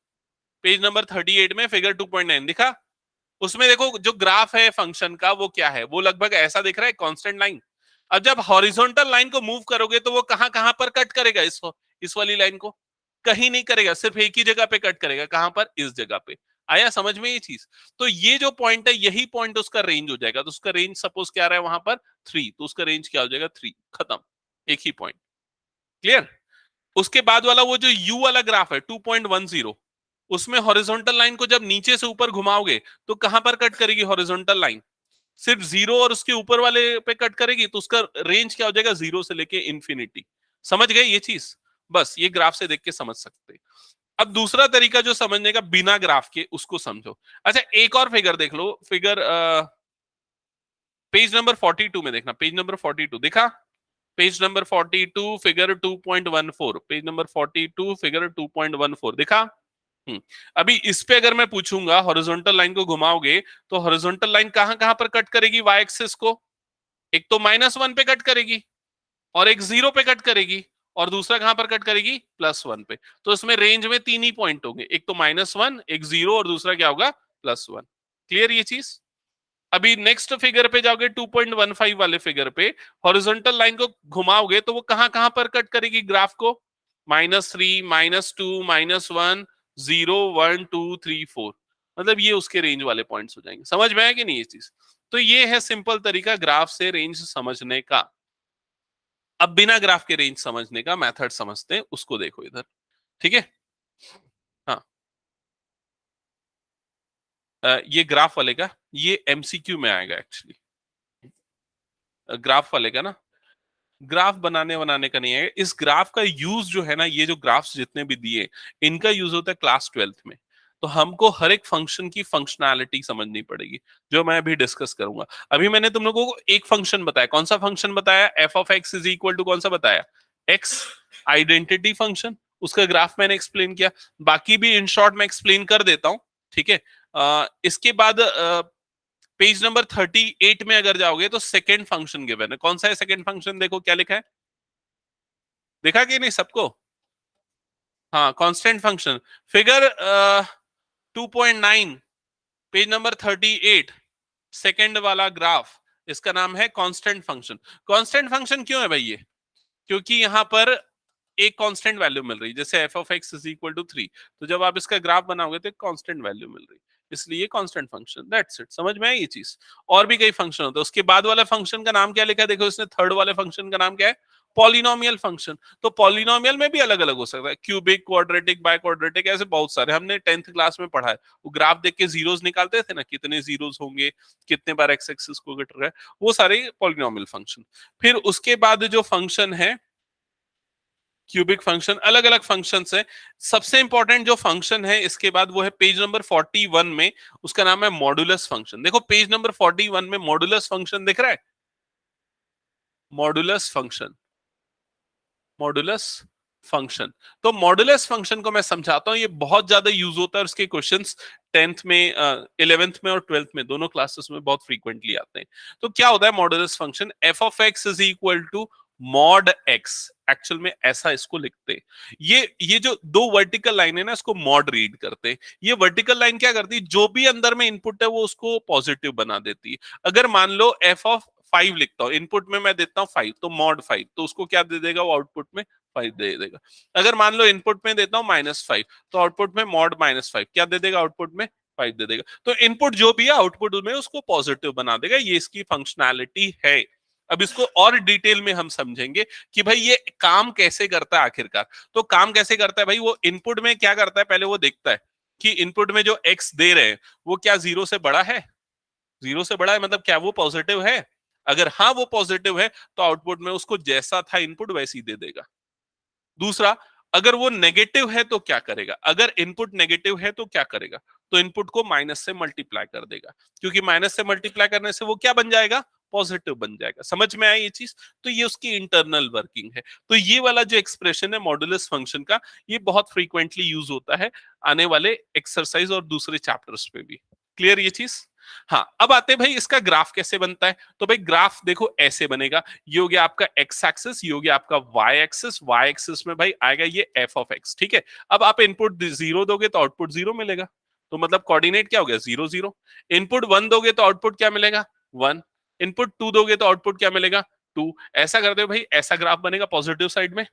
पेज नंबर 38 में फिगर 2.9 दिखा। उसमें देखो जो ग्राफ है फंक्शन का वो क्या है, वो लगभग ऐसा दिख रहा है, कांस्टेंट लाइन। अब जब हॉरिजॉन्टल लाइन को मूव करोगे तो वो कहां कहां पर कट करेगा, इस वाली लाइन को कहीं नहीं करेगा, सिर्फ एक ही जगह पे कट करेगा, कहां पर, इस जगह पे। आया समझ में ये चीज। तो ये जो पॉइंट है यही पॉइंट उसका रेंज हो जाएगा। तो उसका रेंज सपोज क्या आ रहा है वहां पर 3, तो उसका रेंज क्या हो जाएगा 3, खत्म, एक ही पॉइंट। क्लियर। उसके बाद वाला वो जो यू वाला ग्राफ है 2.10, उसमें हॉरिजॉन्टल लाइन को जब नीचे से ऊपर घुमाओगे तो कहां पर कट करेगी हॉरिजॉन्टल लाइन, सिर्फ जीरो और उसके ऊपर वाले पे कट करेगी, तो उसका रेंज क्या हो जाएगा, जीरो से लेके इंफिनिटी। समझ गए ये चीज। बस ये ग्राफ से देख के समझ सकते हैं। अब दूसरा तरीका जो समझने का बिना ग्राफ के, उसको समझो। अच्छा एक और फिगर देख लो, फिगर पेज नंबर 42 में देखना, पेज नंबर 42 देखा, page number 42 figure 2.14, page number 42 figure 2.14 देखा। अभी इस पे अगर मैं पूछूंगा हॉरिजॉन्टल लाइन को घुमाओगे तो हॉरिजॉन्टल लाइन कहां कहां पर कट करेगी वाई एक्सिस को, एक तो -1 पे कट करेगी, और एक 0 पे कट करेगी, और दूसरा कहां पर कट करेगी, +1 पे। तो इसमें रेंज में 3 ही पॉइंट होंगे, एक तो -1, एक 0 और दूसरा क्या होगा, +1। क्लियर ये चीज। अभी नेक्स्ट फिगर पे जाओगे 2.15 वाले फिगर पे, हॉरिजॉन्टल लाइन को घुमाओगे तो वो कहां कहां पर कट करेगी ग्राफ को, -3, -2, -1, 0, 1, 2, 3, 4। मतलब ये उसके रेंज वाले पॉइंट्स हो जाएंगे। समझ में आया कि नहीं ये चीज। तो ये है सिंपल तरीका ग्राफ से रेंज समझने का। अब बिना ग्राफ के रेंज समझने का मेथड समझते हैं, उसको देखो इधर। ठीक है। हाँ, ये ग्राफ वाले का, ये एमसीक्यू में आएगा एक्चुअली, ग्राफ वाले का ना, ग्राफ बनाने बनाने का नहीं है। इस ग्राफ का यूज जो है ना, ये जो ग्राफ्स जितने भी दिए, इनका यूज होता है क्लास 12th में। तो हमको हर एक फंक्शन की फंक्शनैलिटी समझनी पड़ेगी, जो मैं अभी डिस्कस करूंगा। अभी मैंने तुम लोगों को एक फंक्शन बताया, कौन सा फंक्शन बताया, f of x is equal to कौन सा बताया, एक्स, आइडेंटिटी फंक्शन। उसका ग्राफ मैंने एक्सप्लेन किया, बाकी भी इन शॉर्ट मैं एक्सप्लेन कर देता हूं। ठीक है। इसके बाद पेज नंबर 38 में अगर जाओगे तो सेकेंड फंक्शन गिवन है, कौन सा है सेकेंड फंक्शन, देखो क्या लिखा है, देखा कि नहीं सबको। हाँ, constant function, figure 2.9, page number 38, second वाला ग्राफ, इसका नाम है कांस्टेंट फंक्शन। कांस्टेंट फंक्शन क्यों है भाई ये, क्योंकि यहां पर एक कांस्टेंट वैल्यू मिल रही है, जैसे f of x is equal to 3, तो जब आप इसका ग्राफ बनाओगे तो कांस्टेंट वैल्यू मिल रही है, इसलिए कांस्टेंट फंक्शन। दैट्स इट, समझ में आई ये चीज। और भी कई फंक्शन होते हैं। उसके बाद वाला फंक्शन का नाम क्या लिखा है, देखो इसने, थर्ड वाले फंक्शन का नाम क्या है, पॉलिनोमियल फंक्शन। तो पॉलिनोमियल में भी अलग अलग हो सकता है, क्यूबिक, क्वाड्रेटिक, बाय क्वाड्रेटिक, ऐसे बहुत सारे हमने 10th क्लास में पढ़ा है। वो ग्राफ देख के जीरोस निकालते थे ना, कितने जीरोस होंगे, कितने बार एक्स एक्सिस को कट रहा है, वो सारे पॉलिनोमियल फंक्शन। फिर उसके बाद जो फंक्शन है क्यूबिक फंक्शन, अलग अलग फंक्शन है। सबसे इंपॉर्टेंट जो फंक्शन है इसके बाद वो है पेज नंबर 41 में, उसका नाम है मॉडुलस फंक्शन। देखो पेज नंबर 41 में मॉडुलस फंक्शन दिख रहा है, मॉडुलस फंक्शन, मॉडुलस फंक्शन। तो मॉडुलस फंक्शन को मैं समझाता हूं, ये बहुत ज्यादा यूज होता है, उसके क्वेश्चंस 10th में, 11th में और 12th में, दोनों क्लासेस में बहुत फ्रीक्वेंटली आते हैं। तो क्या होता है modulus function, f of x is equal to mod x, actual में ऐसा इसको लिखते हैं। ये जो दो वर्टिकल लाइन है ना, इसको मॉड रीड करते हैं। ये वर्टिकल लाइन क्या करती है, जो भी अंदर में इनपुट है वो उसको पॉजिटिव बना देती है। अगर मान लो एफ ऑफ 5 लिखता हूं, इनपुट में मैं देता हूं 5, तो मॉड 5, तो उसको क्या दे देगा वो आउटपुट में 5 दे देगा। अगर मान लो इनपुट में देता हूं -5, तो आउटपुट में मॉड -5 क्या दे देगा, आउटपुट में 5 दे देगा। तो इनपुट जो भी है आउटपुट में उसको पॉजिटिव बना देगा, ये इसकी फंक्शनैलिटी है। अब इसको और डिटेल में हम समझेंगे कि भाई ये काम कैसे करता है आखिरकार। तो काम कैसे करता है भाई, वो इनपुट में क्या करता है, पहले वो देखता है कि इनपुट में जो एक्स दे रहे हैं वो क्या 0 से बड़ा है, 0 से बड़ा है मतलब क्या वो पॉजिटिव है। अगर हाँ वो पॉजिटिव है तो आउटपुट में उसको जैसा था इनपुट वैसी दे देगा। दूसरा, अगर वो नेगेटिव है तो क्या करेगा, अगर इनपुट नेगेटिव है तो क्या करेगा, तो इनपुट को माइनस से मल्टीप्लाई कर देगा, क्योंकि माइनस से मल्टीप्लाई करने से वो क्या बन जाएगा, पॉजिटिव बन जाएगा। समझ में आई ये चीज? तो ये उसकी इंटरनल वर्किंग है। तो ये वाला जो एक्सप्रेशन है मॉडुलस फंक्शन का, ये बहुत फ्रीक्वेंटली यूज होता है आने वाले एक्सरसाइज और दूसरे चैप्टर्स पे भी। क्लियर ये चीज? हाँ, अब आते हैं भाई इसका ग्राफ कैसे बनता है। तो भाई ग्राफ देखो ऐसे बनेगा, ये हो गया आपका एक्स एक्सिस, ये हो गया आपका वाई एक्सिस, वाई एक्सिस में भाई आएगा ये एफ ऑफ एक्स, ठीक है। अब आप इनपुट 0 दोगे तो आउटपुट 0 मिलेगा, तो मतलब कोऑर्डिनेट क्या हो गया, 0 0। इनपुट 1 दोगे तो आउटपुट क्या मिलेगा, 1। इनपुट 2 दोगे तो आउटपुट क्या मिलेगा, 2। ऐसा करते हो भाई, ऐसा ग्राफ बनेगा पॉजिटिव साइड में।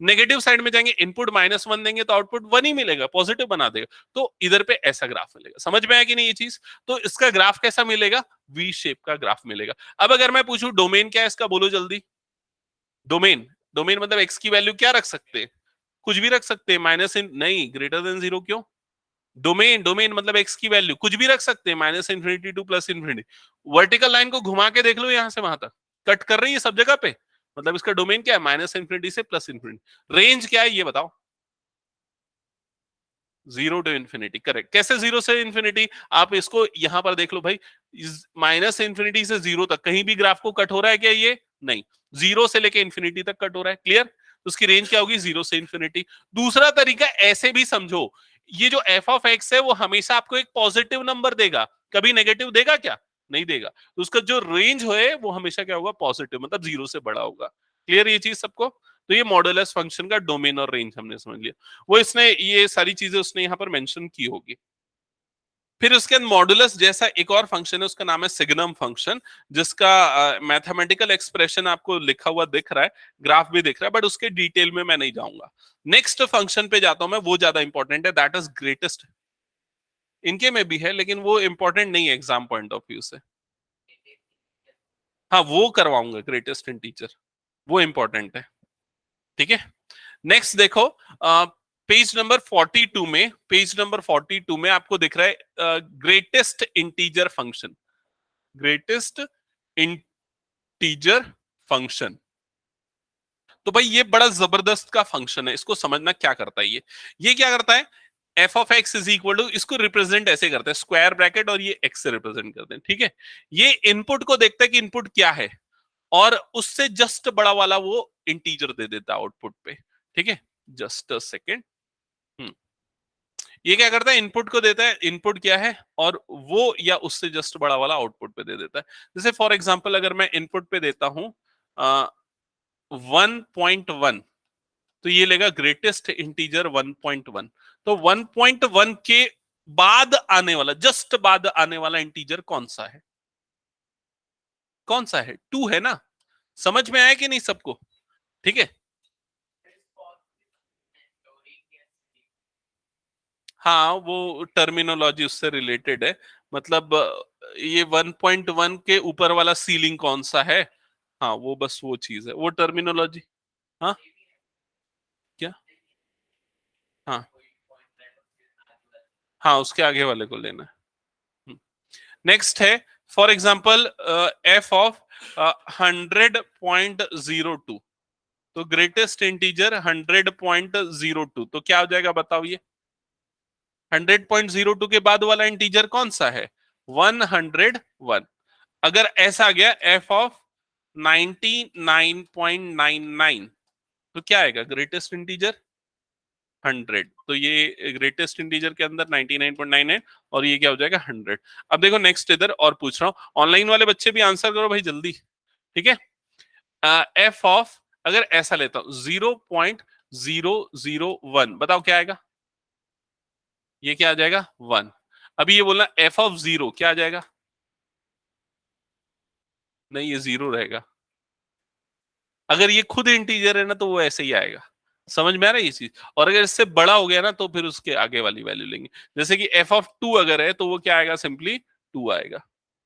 नेगेटिव साइड में जाएंगे, इनपुट -1 देंगे तो आउटपुट 1 ही मिलेगा, पॉजिटिव बना देगा। तो इधर पे ऐसा ग्राफ मिलेगा। समझ में आया कि नहीं ये चीज? तो इसका ग्राफ कैसा मिलेगा, वी शेप का ग्राफ मिलेगा। अब अगर मैं पूछूं डोमेन क्या है इसका, बोलो जल्दी। डोमेन, डोमेन मतलब एक्स की वैल्यू क्या रख सकते हैं, कुछ भी रख सकते हैं, माइनस इन नहीं, ग्रेटर देन 0 क्यों। डोमेन, डोमेन मतलब एक्स की वैल्यू कुछ भी रख सकते हैं, -infinity to +infinity. Vertical line को घुमा के देख लो यहां से वहां तक, कट कर रही है सब जगह पे, मतलब इसका डोमेन क्या है, -इन्फिनिटी से +इन्फिनिटी। रेंज क्या है ये बताओ, 0 टू इन्फिनिटी, करेक्ट। कैसे 0 से इन्फिनिटी, आप इसको यहां पर देख लो भाई, -इन्फिनिटी से 0 तक कहीं भी ग्राफ को कट हो रहा है क्या, ये नहीं, 0 से लेके इन्फिनिटी तक कट हो रहा है। क्लियर? तो उसकी रेंज क्या होगी, 0 से इन्फिनिटी। दूसरा तरीका ऐसे भी समझो, ये जो एफ ऑफ एक्स है वो हमेशा आपको एक पॉजिटिव नंबर देगा, कभी नेगेटिव देगा क्या, नहीं देगा। तो उसका जो रेंज है वो हमेशा क्या होगा, पॉजिटिव, मतलब 0 से बड़ा होगा। क्लियर ये चीज सबको? तो ये मॉडुलस फंक्शन का डोमेन और रेंज हमने समझ लिया। वो इसने ये सारी चीजें उसने यहाँ पर मेंशन की होगी। फिर उसके बाद मॉडुलस जैसा एक और फंक्शन है, उसका नाम है सिग्नम फंक्शन, जिसका मैथमेटिकल एक्सप्रेशन आपको लिखा हुआ दिख रहा है, ग्राफ भी दिख रहा है, बट उसके डिटेल में मैं नहीं जाऊंगा। नेक्स्ट फंक्शन पे जाता हूं मैं, वो ज्यादा इंपॉर्टेंट है, दैट इज ग्रेटेस्ट। इनके में भी है लेकिन वो इंपॉर्टेंट नहीं है एग्जाम पॉइंट ऑफ व्यू से। हाँ वो करवाऊंगा, ग्रेटेस्ट इन टीचर, वो इंपॉर्टेंट है। ठीक है, नेक्स्ट देखो, पेज नंबर 42 में, पेज नंबर 42 में आपको दिख रहा है greatest integer function, greatest integer function. तो भाई ये बड़ा जबरदस्त का फंक्शन है, इसको समझना क्या करता है ये क्या करता है, F of x is equal to, इसको रिप्रेजेंट ऐसे करते हैं स्क्वायर ब्रैकेट और ये एक्स से रिप्रेजेंट करते हैं, ठीक है। ये इनपुट को देखता है कि इनपुट क्या है, और उससे जस्ट बड़ा वाला वो इंटीजर दे देता है आउटपुट पे, ठीक है। जस्ट अ सेकेंड, ये क्या करता है, इनपुट को देता है, इनपुट क्या है, और वो या उससे जस्ट बड़ा वाला आउटपुट पे दे देता है। जैसे फॉर एग्जांपल अगर मैं इनपुट पे देता हूं 1.1, तो ये लेगा ग्रेटेस्ट इंटीजर 1.1। तो 1.1 के बाद आने वाला, जस्ट बाद आने वाला इंटीजर कौन सा है, कौन सा है, 2 है ना। समझ में आया कि नहीं सबको? ठीक है, हाँ वो टर्मिनोलॉजी उससे रिलेटेड है, मतलब ये 1.1 के ऊपर वाला सीलिंग कौन सा है, हाँ वो बस वो चीज है, वो टर्मिनोलॉजी। हाँ क्या, हाँ हाँ उसके आगे वाले को लेना है। नेक्स्ट है फॉर एग्जाम्पल एफ ऑफ 100.02, तो ग्रेटेस्ट इंटीजर 100.02, तो क्या हो जाएगा बताओ ये, 100.02 के बाद वाला इंटीजर कौन सा है, 101। अगर ऐसा आ गया एफ ऑफ 99.99, तो क्या आएगा, ग्रेटेस्ट इंटीजर 100। तो ये ग्रेटेस्ट इंटीजर के अंदर 99.99 और ये क्या हो जाएगा 100। अब देखो नेक्स्ट इधर और पूछ रहा हूं, ऑनलाइन वाले बच्चे भी आंसर करो भाई जल्दी, ठीक है। एफ ऑफ, अगर ऐसा लेता हूं 0.001, बताओ क्या आएगा, ये क्या आ जाएगा 1। अभी ये बोलना एफ ऑफ 0 क्या आ जाएगा, नहीं ये 0 रहेगा। अगर ये खुद इंटीजर है ना तो वो ऐसे ही आएगा। समझ में आ रहा है ये चीज? और अगर इससे बड़ा हो गया ना तो फिर उसके आगे वाली वैल्यू लेंगे। जैसे कि एफ ऑफ 2 अगर है तो वो क्या आएगा, सिंपली 2 आएगा।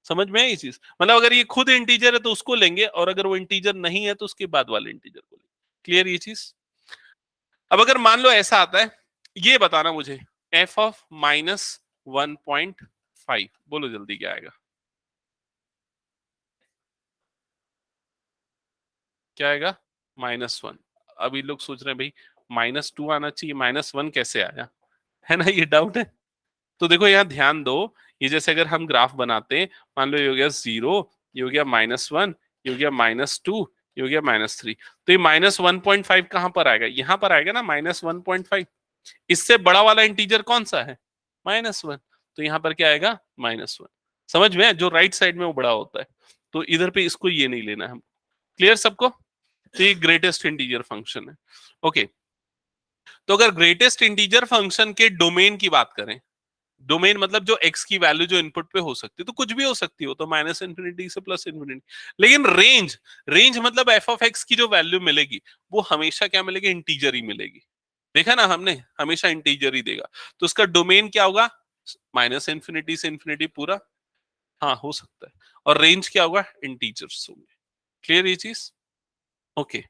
समझ में है ये चीज? मतलब अगर ये खुद इंटीजर है तो उसको लेंगे, और अगर वो इंटीजर नहीं है तो उसके बाद वाले इंटीजर को लेंगे। क्लियर ये चीज? अब अगर मान लो ऐसा आता है, ये बताना मुझे, एफ ऑफ -1.5, बोलो जल्दी क्या आएगा, क्या आएगा, -1। अभी लोग सोच रहे हैं भाई -2 आना चाहिए, -1 कैसे आया, है ना, ये डाउट है। तो देखो यहाँ ध्यान दो, ये जैसे अगर हम ग्राफ बनाते हैं, मान लो ये हो गया 0, ये हो गया -1, ये हो गया -2, ये हो गया -3, तो ये -1.5 कहां पर आएगा, यहाँ पर आएगा ना, -1.5। इससे बड़ा वाला इंटीजर कौन सा है, -1, तो यहाँ पर क्या आएगा, -1। समझ में, जो राइट साइड में वो बड़ा होता है, तो इधर पे इसको ये नहीं लेना है। क्लियर सबको, तो ये ग्रेटेस्ट इंटीजर फंक्शन है। ओके, तो अगर ग्रेटेस्ट इंटीजर फंक्शन के डोमेन की बात करें, डोमेन मतलब जो एक्स की वैल्यू जो इनपुट पे हो सकती है, तो कुछ भी हो सकती हो, तो -∞ से +∞। लेकिन रेंज, रेंज मतलब एफ ऑफ एक्स की जो वैल्यू मिलेगी वो हमेशा क्या मिलेगी, इंटीजर ही मिलेगी। देखा ना हमने, हमेशा इंटीजर ही देगा। तो उसका डोमेन क्या होगा, -∞ से इंफिनिटी पूरा, हाँ हो सकता है। और रेंज क्या होगा, इंटीजर्स होंगे। क्लियर ये चीज, ओके।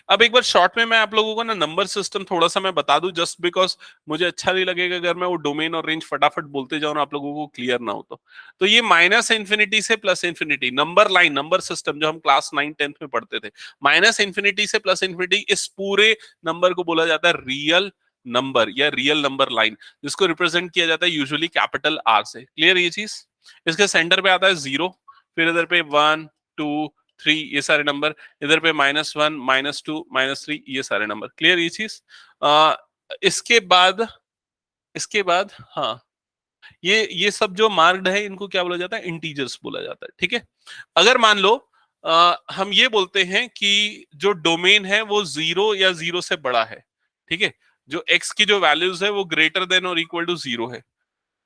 अब एक बार शॉर्ट में मैं आप लोगों को ना नंबर सिस्टम थोड़ा सा मैं बता दूं, जस्ट बिकॉज मुझे अच्छा नहीं लगेगा अगर मैं वो डोमेन और रेंज फटाफट बोलते जाऊं आप लोगों को क्लियर ना हो। तो ये -∞ से +∞ नंबर लाइन, नंबर सिस्टम जो हम क्लास 9-10 में पढ़ते थे, -∞ से +∞, इस पूरे नंबर को बोला जाता है रियल नंबर या रियल नंबर लाइन, जिसको रिप्रेजेंट किया जाता है यूजुअली कैपिटल आर से। क्लियर ये चीज, इसके सेंटर पे आता है 0, फिर इधर पे 1 2 3 ये सारे नंबर, इधर पे -1 -2 -3 ये सारे नंबर। क्लियर ये चीज, इसके बाद, इसके बाद हाँ, ये सब जो मार्क्ड है इनको क्या बोला जाता है, इंटीजर्स बोला जाता है। ठीक है, अगर मान लो हम ये बोलते हैं कि जो डोमेन है वो 0 या 0 से बड़ा है, ठीक है, जो x की जो वैल्यूज है वो ग्रेटर देन और इक्वल टू 0 है,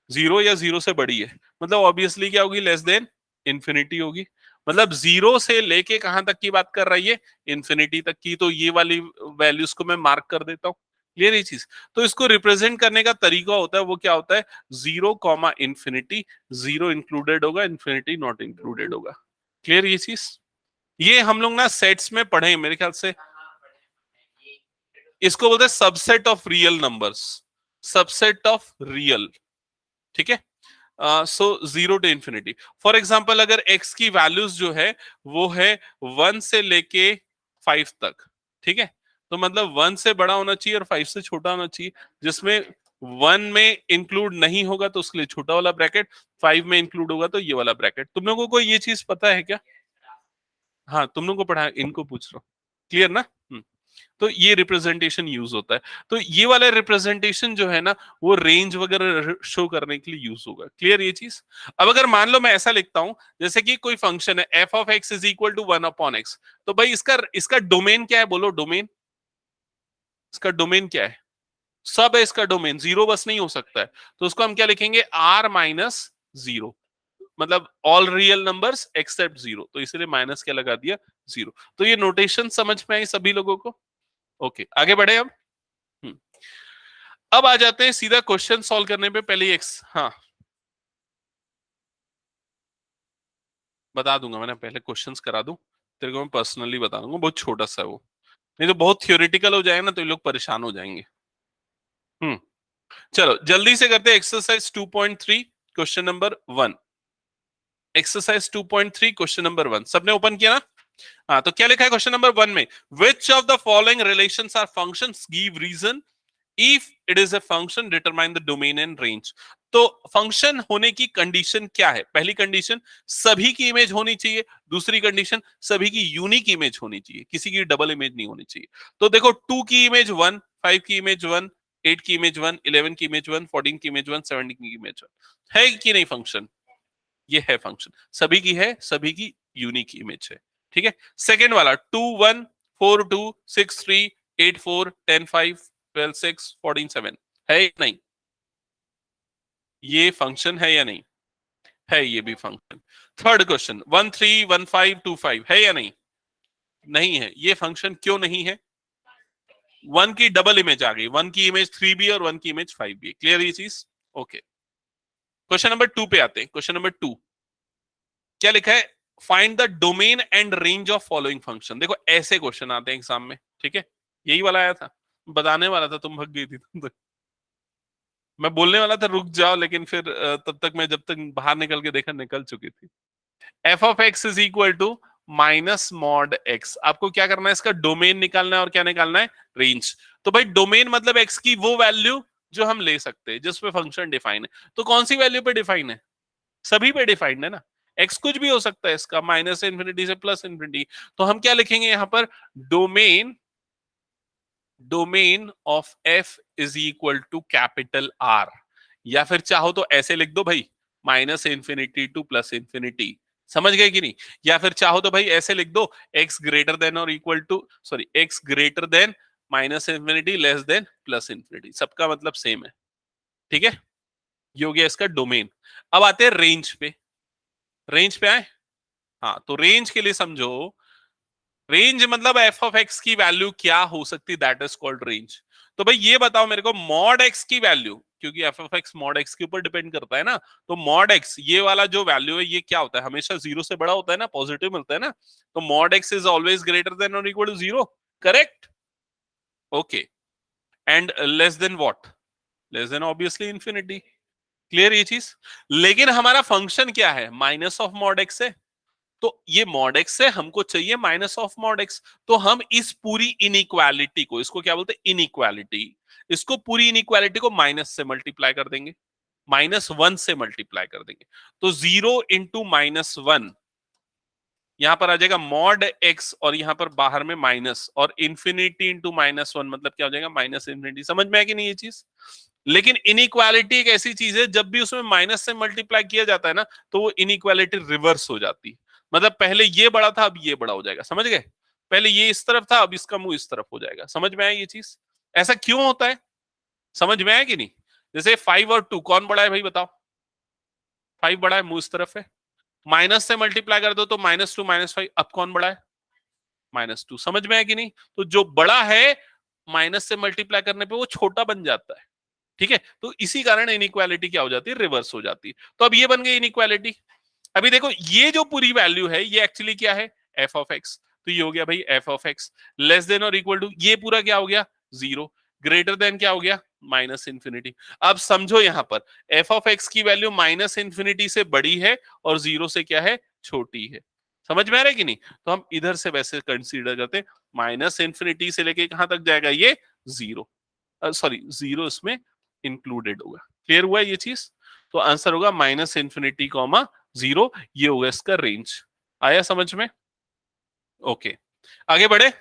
0 या 0 से बड़ी है, मतलब ऑब्वियसली क्या होगी, लेस देन इंफिनिटी होगी। मतलब 0 से लेके कहां तक की बात कर रही है, इंफिनिटी तक की। तो ये वाली वैल्यूज को मैं मार्क कर देता हूँ। क्लियर ये चीज, तो इसको रिप्रेजेंट करने का तरीका होता है, वो क्या होता है, 0, जीरो इंक्लूडेड होगा, इंफिनिटी नॉट इंक्लूडेड होगा। क्लियर ये चीज, ये हम लोग ना सेट्स में पढ़े मेरे ख्याल से, इसको बोलते हैं subset of real numbers, subset of real. ठीक है, सो 0 टू इंफिनिटी। फॉर एग्जाम्पल अगर x की वैल्यूज जो है वो है 1 से लेके 5 तक, ठीक है, तो मतलब 1 से बड़ा होना चाहिए और 5 से छोटा होना चाहिए। जिसमें 1 में इंक्लूड नहीं होगा तो उसके लिए छोटा वाला ब्रैकेट, 5 में इंक्लूड होगा तो ये वाला ब्रैकेट। तुम लोगों को ये चीज पता है क्या, हाँ तुम लोगों को पढ़ा है, इनको पूछ रहा हूँ। क्लियर ना, तो ये रिप्रेजेंटेशन यूज होता है। तो ये वाला रिप्रेजेंटेशन जो है ना वो रेंज वगैरह शो करने के लिए यूज होगा। क्लियर ये चीज, अब अगर मान लो मैं ऐसा लिखता हूं, जैसे कि कोई फंक्शन है F of x is equal to 1/x, तो भाई इसका इसका डोमेन क्या है, बोलो डोमेन, इसका डोमेन क्या है, सब है इसका डोमेन, 0 बस नहीं हो सकता है। तो उसको हम क्या लिखेंगे, r-0, मतलब ऑल रियल नंबर्स एक्सेप्ट 0, तो इसलिए माइनस क्या लगा दिया, 0। तो ये नोटेशन समझ में आई सभी लोगों को, ओके आगे बढ़े अब। अब आ जाते हैं सीधा क्वेश्चन सॉल्व करने पे, पहले एक्स, हाँ बता दूंगा, मैंने पहले क्वेश्चंस करा दूं तेरे को, मैं पर्सनली बता दूंगा, बहुत छोटा सा है वो, नहीं तो बहुत थियोरेटिकल हो जाएगा ना तो ये लोग परेशान हो जाएंगे। चलो जल्दी से करते हैं exercise 2.3 question number 1। Exercise 2.3 question number 1 सबने ओपन किया ना, हाँ तो क्या लिखा है क्वेश्चन नंबर 1 में, which of the following relations are functions give reason if it is a function determine the domain and range. तो फंक्शन होने की कंडीशन क्या है, पहली कंडीशन सभी की इमेज होनी चाहिए, दूसरी कंडीशन सभी की यूनिक इमेज होनी चाहिए, किसी की डबल इमेज नहीं होनी चाहिए। तो देखो 2 की इमेज 1, 5 की इमेज 1, 8 की इमेज 1, 11 की इमेज 1, 14 की इमेज 1, 17 की इमेज 1 है कि नहीं फंक्शन, ये है फंक्शन, सभी की है, सभी की यूनिक इमेज है। ठीक है, सेकेंड वाला 2 1 4 2 6 3 8 4 10 5 12 6 14 7 है या नहीं, ये फंक्शन है या नहीं, है ये भी फंक्शन। थर्ड क्वेश्चन 1 3 1 5 2 5 है या नहीं, नहीं है, ये फंक्शन क्यों नहीं है, 1 की डबल इमेज आ गई, 1 की इमेज 3 भी और 1 की इमेज 5 भी। क्लियर ये चीज, ओके। क्वेश्चन नंबर 2 पे आते हैं, क्वेश्चन नंबर 2 क्या लिखा है, find the domain and range of following function. देखो ऐसे क्वेश्चन आते हैं एग्जाम में, ठीक है, यही वाला आया था, बताने वाला था, तुम भग गई थी तुम तक, मैं बोलने वाला था रुक जाओ, लेकिन फिर तब तक मैं जब तक बाहर निकल के देखा निकल चुकी थी। F of x is equal to minus mod x. आपको क्या करना है, इसका डोमेन निकालना है और क्या निकालना है, रेंज। तो भाई डोमेन मतलब एक्स की वो वैल्यू जो हम ले सकते हैं, जिस पे फंक्शन डिफाइन है। तो कौन सी वैल्यू पे डिफाइन है, सभी पे डिफाइंड है ना। एक्स कुछ भी हो सकता है इसका, माइनस इन्फिनिटी से प्लस इन्फिनिटी। तो हम क्या लिखेंगे यहां पर, domain domain of f is equal to capital R, या फिर चाहो तो ऐसे लिख दो भाई, minus infinity to plus infinity. समझ गए कि नहीं। या फिर चाहो तो भाई ऐसे लिख दो, एक्स ग्रेटर देन और equal to, sorry, x greater than minus infinity less than plus infinity, सबका मतलब सेम है। ठीक है, ये हो गया इसका डोमेन। अब आते हैं रेंज पे। रेंज पे आए, हाँ, तो रेंज के लिए समझो, रेंज मतलब एफ ऑफ एक्स की वैल्यू क्या हो सकती है, दैट इज कॉल्ड रेंज। तो भाई ये बताओ मेरे को, मॉड एक्स की वैल्यू, क्योंकि F of x mod x के ऊपर डिपेंड करता है ना, तो मॉड एक्स ये वाला जो वैल्यू है ये क्या होता है, हमेशा जीरो से बड़ा होता है ना, पॉजिटिव मिलता है ना। तो mod X is always greater than और equal to zero, correct. Okay, and less than what, less than obviously infinity. Clear ये चीज। लेकिन हमारा फंक्शन क्या है, माइनस ऑफ मॉड एक्स है। तो ये मॉड एक्स है, हमको चाहिए माइनस ऑफ मॉड एक्स। तो हम इस पूरी इनइक्वालिटी को, इसको क्या बोलते हैं, इनइक्वालिटी, इसको पूरी इनइक्वालिटी को माइनस से मल्टीप्लाई कर देंगे, -1 से मल्टीप्लाई कर देंगे। तो 0 इंटू -1, यहां पर आ जाएगा मॉड एक्स, और यहां पर बाहर में माइनस, और इन्फिनिटी इंटू -1 मतलब क्या हो जाएगा, माइनस इन्फिनिटी। समझ में है कि नहीं ये चीज। लेकिन इनइक्वालिटी एक ऐसी चीज है, जब भी उसमें माइनस से मल्टीप्लाई किया जाता है ना, तो वो इनइक्वालिटी रिवर्स हो जाती है। मतलब पहले ये बड़ा था, अब ये बड़ा हो जाएगा, समझ गए। पहले ये इस तरफ था, अब इसका मुंह इस तरफ हो जाएगा। समझ में आया ये चीज, ऐसा क्यों होता है, समझ में आया कि नहीं। जैसे 5 और 2 कौन बड़ा है भाई बताओ, 5 बड़ा है, मुंह इस तरफ है। माइनस से मल्टीप्लाई कर दो तो -2 -5, अब कौन बड़ा है, -2। समझ में आया कि नहीं। तो जो बड़ा है, माइनस से मल्टीप्लाई करने पे वो छोटा बन जाता है। ठीक है, तो इसी कारण इनइक्वालिटी क्या हो जाती है, रिवर्स हो जाती है। तो अब ये बन गई इनइक्वालिटी। अभी देखो ये जो पूरी वैल्यू है ये एक्चुअली क्या है, एफ ऑफ एक्स। तो ये हो गया भाई F of x, less than और इक्वल टू, ये पूरा क्या हो गया, जीरो। ग्रेटर देन क्या हो गया, माइनस इंफिनिटी। अब समझो यहां पर एफ ऑफ एक्स की वैल्यू माइनस इंफिनिटी से बड़ी है और जीरो से क्या है, छोटी है। समझ में आ रहा है कि नहीं। तो हम इधर से वैसे कंसीडर करते हैं, माइनस इंफिनिटी से लेके कहां तक जाएगा ये, जीरो, सॉरी जीरो इसमें इंक्लूडेड होगा। क्लियर हुआ ये चीज। तो आंसर होगा माइनस इंफिनिटी कॉमा जीरो, ये होगा इसका रेंज। आया समझ में। ओके, आगे बढ़े।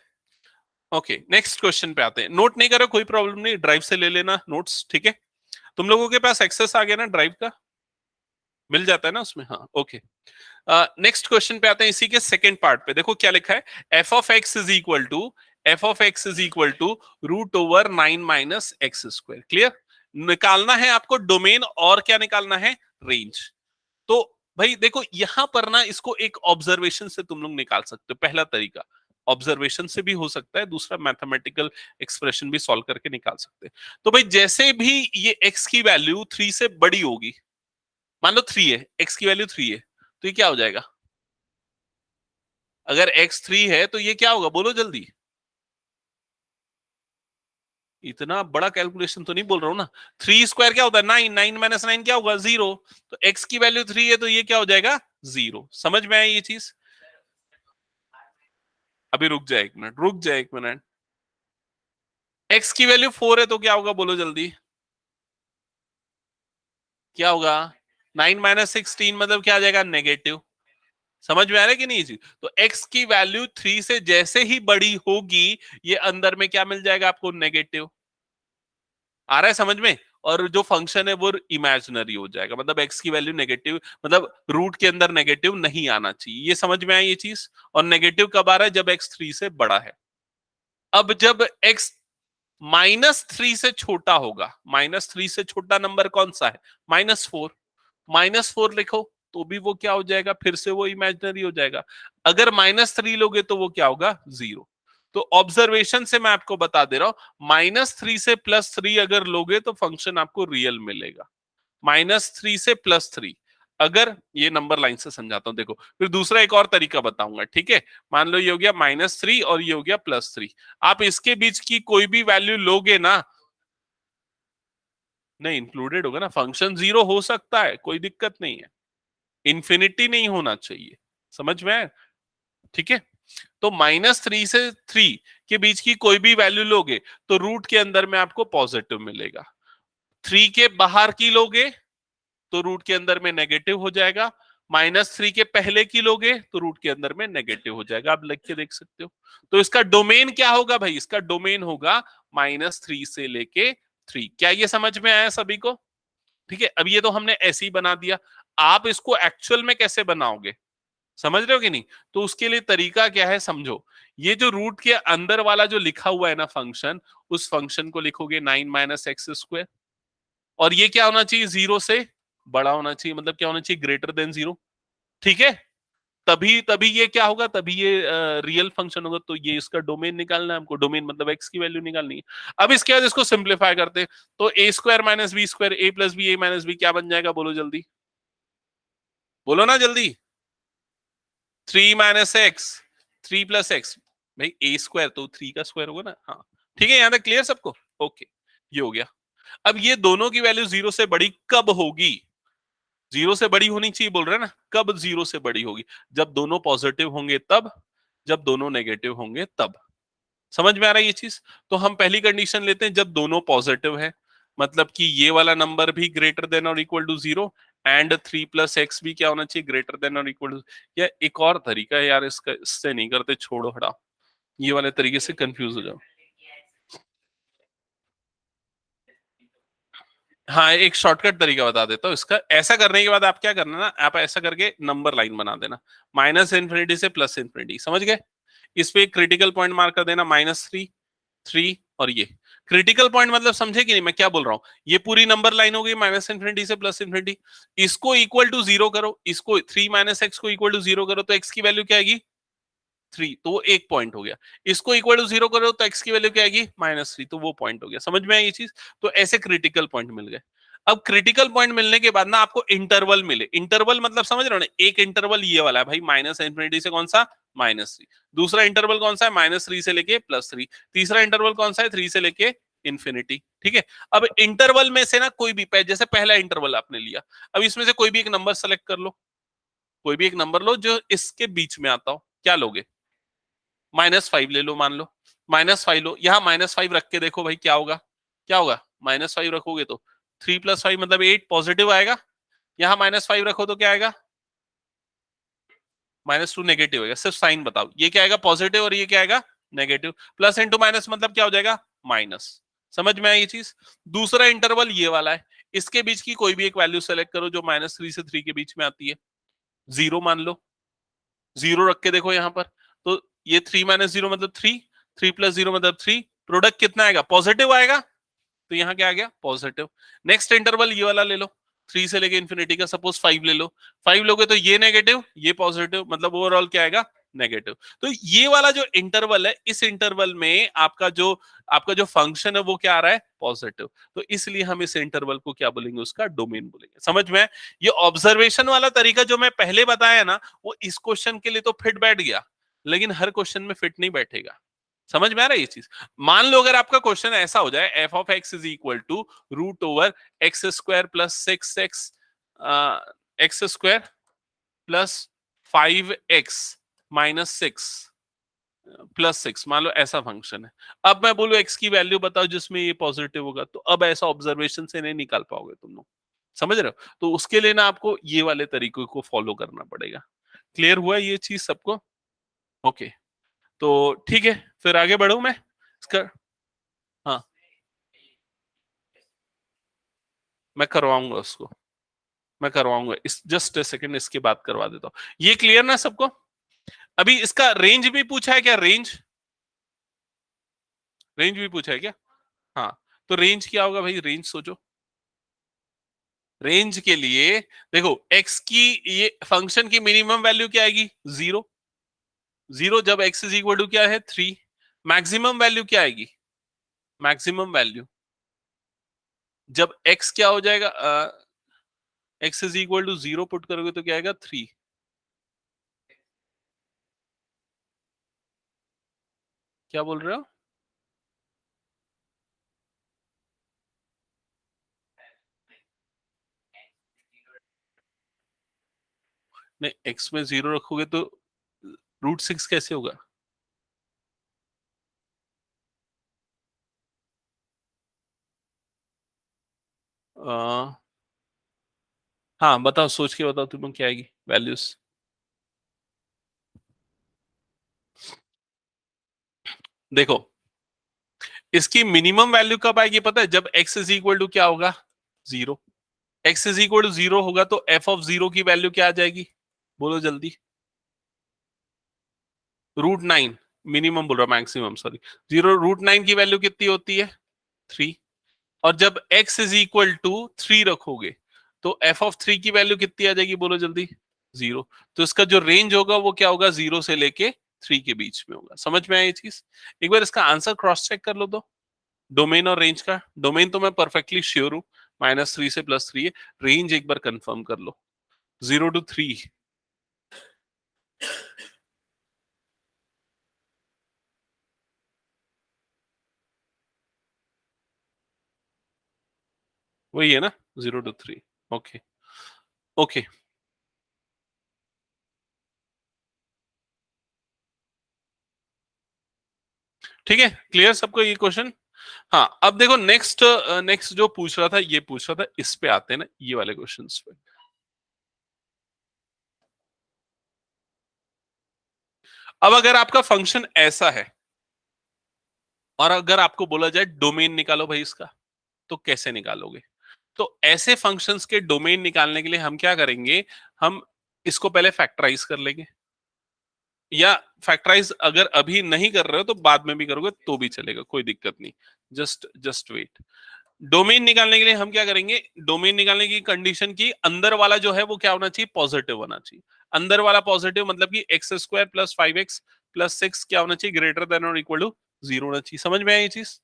ओके, नेक्स्ट क्वेश्चन पे आते हैं। नोट नहीं करो कोई प्रॉब्लम नहीं, ड्राइव से ले लेना नोट्स, ठीक है। तुम लोगों के पास एक्सेस आ गया ना ड्राइव का, मिल जाता है ना उसमें, हाँ ओके। नेक्स्ट क्वेश्चन पे आते हैं, इसी के सेकंड पार्ट पे। देखो क्या लिखा है, F of x is equal to, f of x is equal to √9 minus x square. Clear. निकालना है आपको डोमेन, और क्या निकालना है, रेंज। तो भाई देखो यहां पर ना, इसको एक ऑब्जर्वेशन से तुम लोग निकाल सकते हो। पहला तरीका ऑब्जर्वेशन से भी हो सकता है, दूसरा मैथमेटिकल एक्सप्रेशन भी सॉल्व करके निकाल सकते हैं। तो भाई जैसे भी ये x की वैल्यू 3 से बड़ी होगी, मान लो 3 है, x की वैल्यू 3 है, तो ये क्या हो जाएगा, अगर x 3 है तो ये क्या होगा, बोलो जल्दी। इतना बड़ा कैलकुलेशन तो नहीं बोल रहा हूं ना। 3 स्क्वायर क्या होता है, 9, 9 माइनस 9 क्या होगा, 0। तो x की वैल्यू 3 है तो ये क्या हो जाएगा, 0। समझ में आई ये चीज। अभी रुक जाए एक मिनट, रुक जाए एक मिनट। x की वैल्यू 4 है तो क्या होगा, बोलो जल्दी, क्या होगा, 9 माइनस 16 मतलब क्या आ जाएगा, नेगेटिव। समझ में आ रहा है कि नहीं चीज। तो x की वैल्यू 3 से जैसे ही बड़ी होगी, ये अंदर में क्या मिल जाएगा आपको, नेगेटिव। आ रहा है समझ में। और जो फंक्शन है वो इमेजिनरी हो जाएगा, मतलब x की वैल्यू नेगेटिव, मतलब रूट के अंदर नेगेटिव नहीं आना चाहिए। ये समझ में आई ये चीज। और नेगेटिव कब आ रहा है, जब x 3 से बड़ा है। अब जब x -3 से छोटा होगा, -3 से छोटा नंबर कौन सा है, -4, -4 लिखो तो भी वो क्या हो जाएगा, फिर से वो इमेजिनरी हो जाएगा। अगर -3 लोगे तो वो क्या होगा, 0। तो ऑब्जर्वेशन से मैं आपको बता दे रहा हूं, -3 से +3 अगर लोगे तो फंक्शन आपको रियल मिलेगा। -3 से +3, अगर, ये नंबर लाइन से समझाता हूं देखो। फिर दूसरा एक और तरीका बताऊंगा, ठीक है। मान लो ये हो गया -3 और ये हो गया +3। आप इसके बीच की कोई भी वैल्यू लोगे ना, नहीं इंक्लूडेड होगा ना, फंक्शन 0 हो सकता है, कोई दिक्कत नहीं है, इंफिनिटी नहीं होना चाहिए। समझ में आया? ठीक है, तो -3 से 3 के बीच की कोई भी वैल्यू लोगे तो रूट के अंदर में आपको पॉजिटिव मिलेगा। 3 के बाहर की लोगे तो रूट के अंदर में नेगेटिव हो जाएगा। -3 के पहले की लोगे तो रूट के अंदर में नेगेटिव हो जाएगा। आप लिख के देख सकते हो। तो इसका डोमेन क्या होगा भाई? इसका डोमेन होगा -3 से लेके 3। क्या ये समझ में आया सभी को? ठीक है, अब ये तो हमने ऐसे ही बना दिया। आप इसको एक्चुअल में कैसे बनाओगे? समझ रहे हो कि नहीं? तो उसके लिए तरीका क्या है समझो। ये जो रूट के अंदर वाला जो लिखा हुआ है ना फंक्शन, उस फंक्शन को लिखोगे 9 - x²। और ये क्या होना चाहिए? 0 से बड़ा होना चाहिए। मतलब क्या होना चाहिए? Greater than 0। ठीक है, तभी तभी ये क्या होगा? तभी ये रियल फंक्शन होगा। तो ये इसका डोमेन निकालना है हमको। डोमेन मतलब x की वैल्यू निकालनी है। अब इसके बाद इसको सिंप्लीफाई करते हैं। तो a² - b², a + b, a - b क्या बन जाएगा? बोलो जल्दी, बोलो ना जल्दी। 3 - x, 3 + x। भाई a² तो 3 का स्क्वायर होगा ना। हाँ ठीक है, यहां तक क्लियर सबको? ओके, ये हो गया। अब ये दोनों की वैल्यू 0 से बड़ी कब होगी? 0 से बड़ी होनी चाहिए बोल रहे हैं ना। कब 0 से बड़ी होगी? जब दोनों पॉजिटिव होंगे तब, जब दोनों नेगेटिव होंगे तब। समझ में आ रहा है ये चीज? तो हम पहली कंडीशन लेते हैं जब दोनों पॉजिटिव है, मतलब कि ये वाला नंबर भी ग्रेटर देन और इक्वल टू 0 एंड 3 + x भी क्या होना चाहिए? ग्रेटर देन और इक्वल टू। या एक और तरीका है यार इसका, इससे नहीं करते, छोड़ो हटाओ, ये वाले तरीके से कंफ्यूज हो जाओ। हाँ, एक शॉर्टकट तरीका बता देता हूँ इसका। ऐसा करने के बाद आप क्या करना ना, आप ऐसा करके नंबर लाइन बना देना, -∞ से +∞। समझ गए? इस पे एक क्रिटिकल पॉइंट मार्क कर देना, -3, 3 और ये क्रिटिकल पॉइंट मतलब समझे कि नहीं मैं क्या बोल रहा हूँ? ये पूरी नंबर लाइन हो गई -∞ से +∞। इसको इक्वल टू 0 करो, इसको 3 - x को इक्वल टू 0 करो तो x की वैल्यू क्या आएगी? 3। तो वो एक पॉइंट हो गया। इसको इक्वल टू 0 करो तो x की वैल्यू क्या आएगी? -3। तो वो पॉइंट हो गया। समझ में आई ये चीज? तो ऐसे क्रिटिकल पॉइंट मिल गए। अब क्रिटिकल पॉइंट मिलने के बाद ना आपको इंटरवल मिले। इंटरवल मतलब समझ रहे हो ना? एक इंटरवल ये वाला है भाई, -∞ से कौन सा? -3। दूसरा इंटरवल कौन सा है? -3 से लेके +3। तीसरा इंटरवल कौन सा है? 3 से लेके इन्फिनिटी। ठीक है, अब इंटरवल में से ना कोई भी, जैसे पहला इंटरवल आपने लिया, अब इसमें से कोई भी एक नंबर सेलेक्ट कर लो। कोई भी एक नंबर लो जो इसके बीच में आता हो। क्या लोगे? -5 ले लो, मान लो -5 लो। यहाँ -5 रख के देखो भाई क्या होगा? क्या होगा? -5 रखोगे तो 3 + 5 मतलब 8 पॉजिटिव आएगा। यहाँ -5 रखो तो क्या आएगा? -2 नेगेटिव आएगा। सिर्फ साइन बताओ, ये क्या आएगा? पॉजिटिव और ये क्या आएगा? नेगेटिव। प्लस इंटू माइनस मतलब क्या हो जाएगा? माइनस। समझ में आई ये चीज? दूसरा इंटरवल ये वाला है, इसके बीच की कोई भी एक वैल्यू सेलेक्ट करो जो -3 से 3 के बीच में आती है। 0 मान लो, 0 रख के देखो यहाँ पर। तो ये 3 - 0 मतलब 3, 3 + 0 मतलब 3। प्रोडक्ट कितना आएगा? पॉजिटिव आएगा। तो यहाँ क्या आ गया? पॉजिटिव। नेक्स्ट इंटरवल ये वाला ले लो, 3 से लेके इन्फिनिटी का, सपोज 5 ले लो। 5 लोगे तो ये नेगेटिव, ये पॉजिटिव, मतलब ओवरऑल क्या आएगा? नेगेटिव। तो ये वाला जो इंटरवल है, इस इंटरवल में आपका जो फंक्शन है वो क्या आ रहा है? पॉजिटिव। तो इसलिए हम इस इंटरवल को क्या बोलेंगे? उसका डोमेन बोलेंगे। समझ में? ये ऑब्जर्वेशन वाला तरीका जो मैं पहले बताया ना, वो इस क्वेश्चन के लिए तो फिट बैठ गया, लेकिन हर क्वेश्चन में फिट नहीं बैठेगा। समझ में आ रहा है ये चीज? मान लो अगर आपका क्वेश्चन ऐसा हो जाए, f(x) is equal to √x² + 6x, x² + 5x - 6 +6, मान लो ऐसा फंक्शन है। अब मैं बोलूं x की वैल्यू बताओ जिसमें ये पॉजिटिव होगा, तो अब ऐसा ऑब्जर्वेशन से नहीं निकाल पाओगे तुम लोग। समझ रहे हो? तो उसके लिए ना आपको ये वाले तरीकों को फॉलो करना पड़ेगा। क्लियर हुआ ये चीज सबको? ओके, तो ठीक है, फिर आगे बढ़ू मैं इसका। हाँ, मैं करवाऊंगा उसको, मैं करवाऊंगा। इस जस्ट सेकंड, इसकी बात करवा देता हूँ। ये क्लियर ना सबको? अभी इसका रेंज भी पूछा है क्या? रेंज, रेंज भी पूछा है क्या? हाँ, तो रेंज क्या होगा भाई? रेंज सोचो। रेंज के लिए देखो, x की, ये फंक्शन की मिनिमम वैल्यू क्या आएगी? 0। 0 जब x इज इक्वल टू क्या है? 3। मैक्सिमम वैल्यू क्या आएगी? मैक्सिमम वैल्यू जब x क्या हो जाएगा? x is equal to 0 put करोगे तो क्या आएगा? 3। क्या बोल रहे हो? नहीं, x में 0 रखोगे तो √6 कैसे होगा? हाँ बताओ, सोच के बताओ तुम्हें क्या आएगी वैल्यूज। देखो, इसकी मिनिमम वैल्यू कब आएगी पता है? जब x इज इक्वल टू क्या होगा? 0। x इज इक्वल टू 0 होगा तो f ऑफ 0 की वैल्यू क्या आ जाएगी? बोलो जल्दी। √9। मिनिमम बोल रहा, मैक्सिमम सॉरी। 0 √9 की वैल्यू कितनी होती है? 3। और जब x इज इक्वल टू 3 रखोगे तो f ऑफ 3 की वैल्यू कितनी आ जाएगी? बोलो जल्दी। 0। तो इसका जो रेंज होगा वो क्या होगा? 0 से लेके 3 के बीच में होगा। समझ में आया ये चीज? एक बार इसका आंसर क्रॉस चेक कर लो तो। डोमेन और रेंज का, डोमेन तो मैं परफेक्टली श्योर हूं, -3 से +3 है। रेंज एक बार कंफर्म कर लो, 0 to 3। वही है ना, 0 to 3। ओके ओके, ठीक है, क्लियर सबको ये क्वेश्चन? हाँ, अब देखो नेक्स्ट, नेक्स्ट जो पूछ रहा था, ये पूछ रहा था, इस पे आते हैं ना, ये वाले क्वेश्चंस पे। अब अगर आपका फंक्शन ऐसा है और अगर आपको बोला जाए डोमेन निकालो भाई इसका, तो कैसे निकालोगे? तो ऐसे फंक्शंस के डोमेन निकालने के लिए हम क्या करेंगे? हम इसको पहले फैक्टराइज कर लेंगे, या फैक्टराइज अगर अभी नहीं कर रहे हो तो बाद में भी करोगे तो भी चलेगा, कोई दिक्कत नहीं। Just just wait. डोमेन निकालने के लिए हम क्या करेंगे? डोमेन निकालने की कंडीशन की अंदर वाला जो है वो क्या होना चाहिए? पॉजिटिव होना चाहिए। अंदर वाला पॉजिटिव मतलब कि x² + 5x + 6 क्या होना चाहिए? ग्रेटर देन और इक्वल टू 0 होना चाहिए। समझ में आई ये चीज?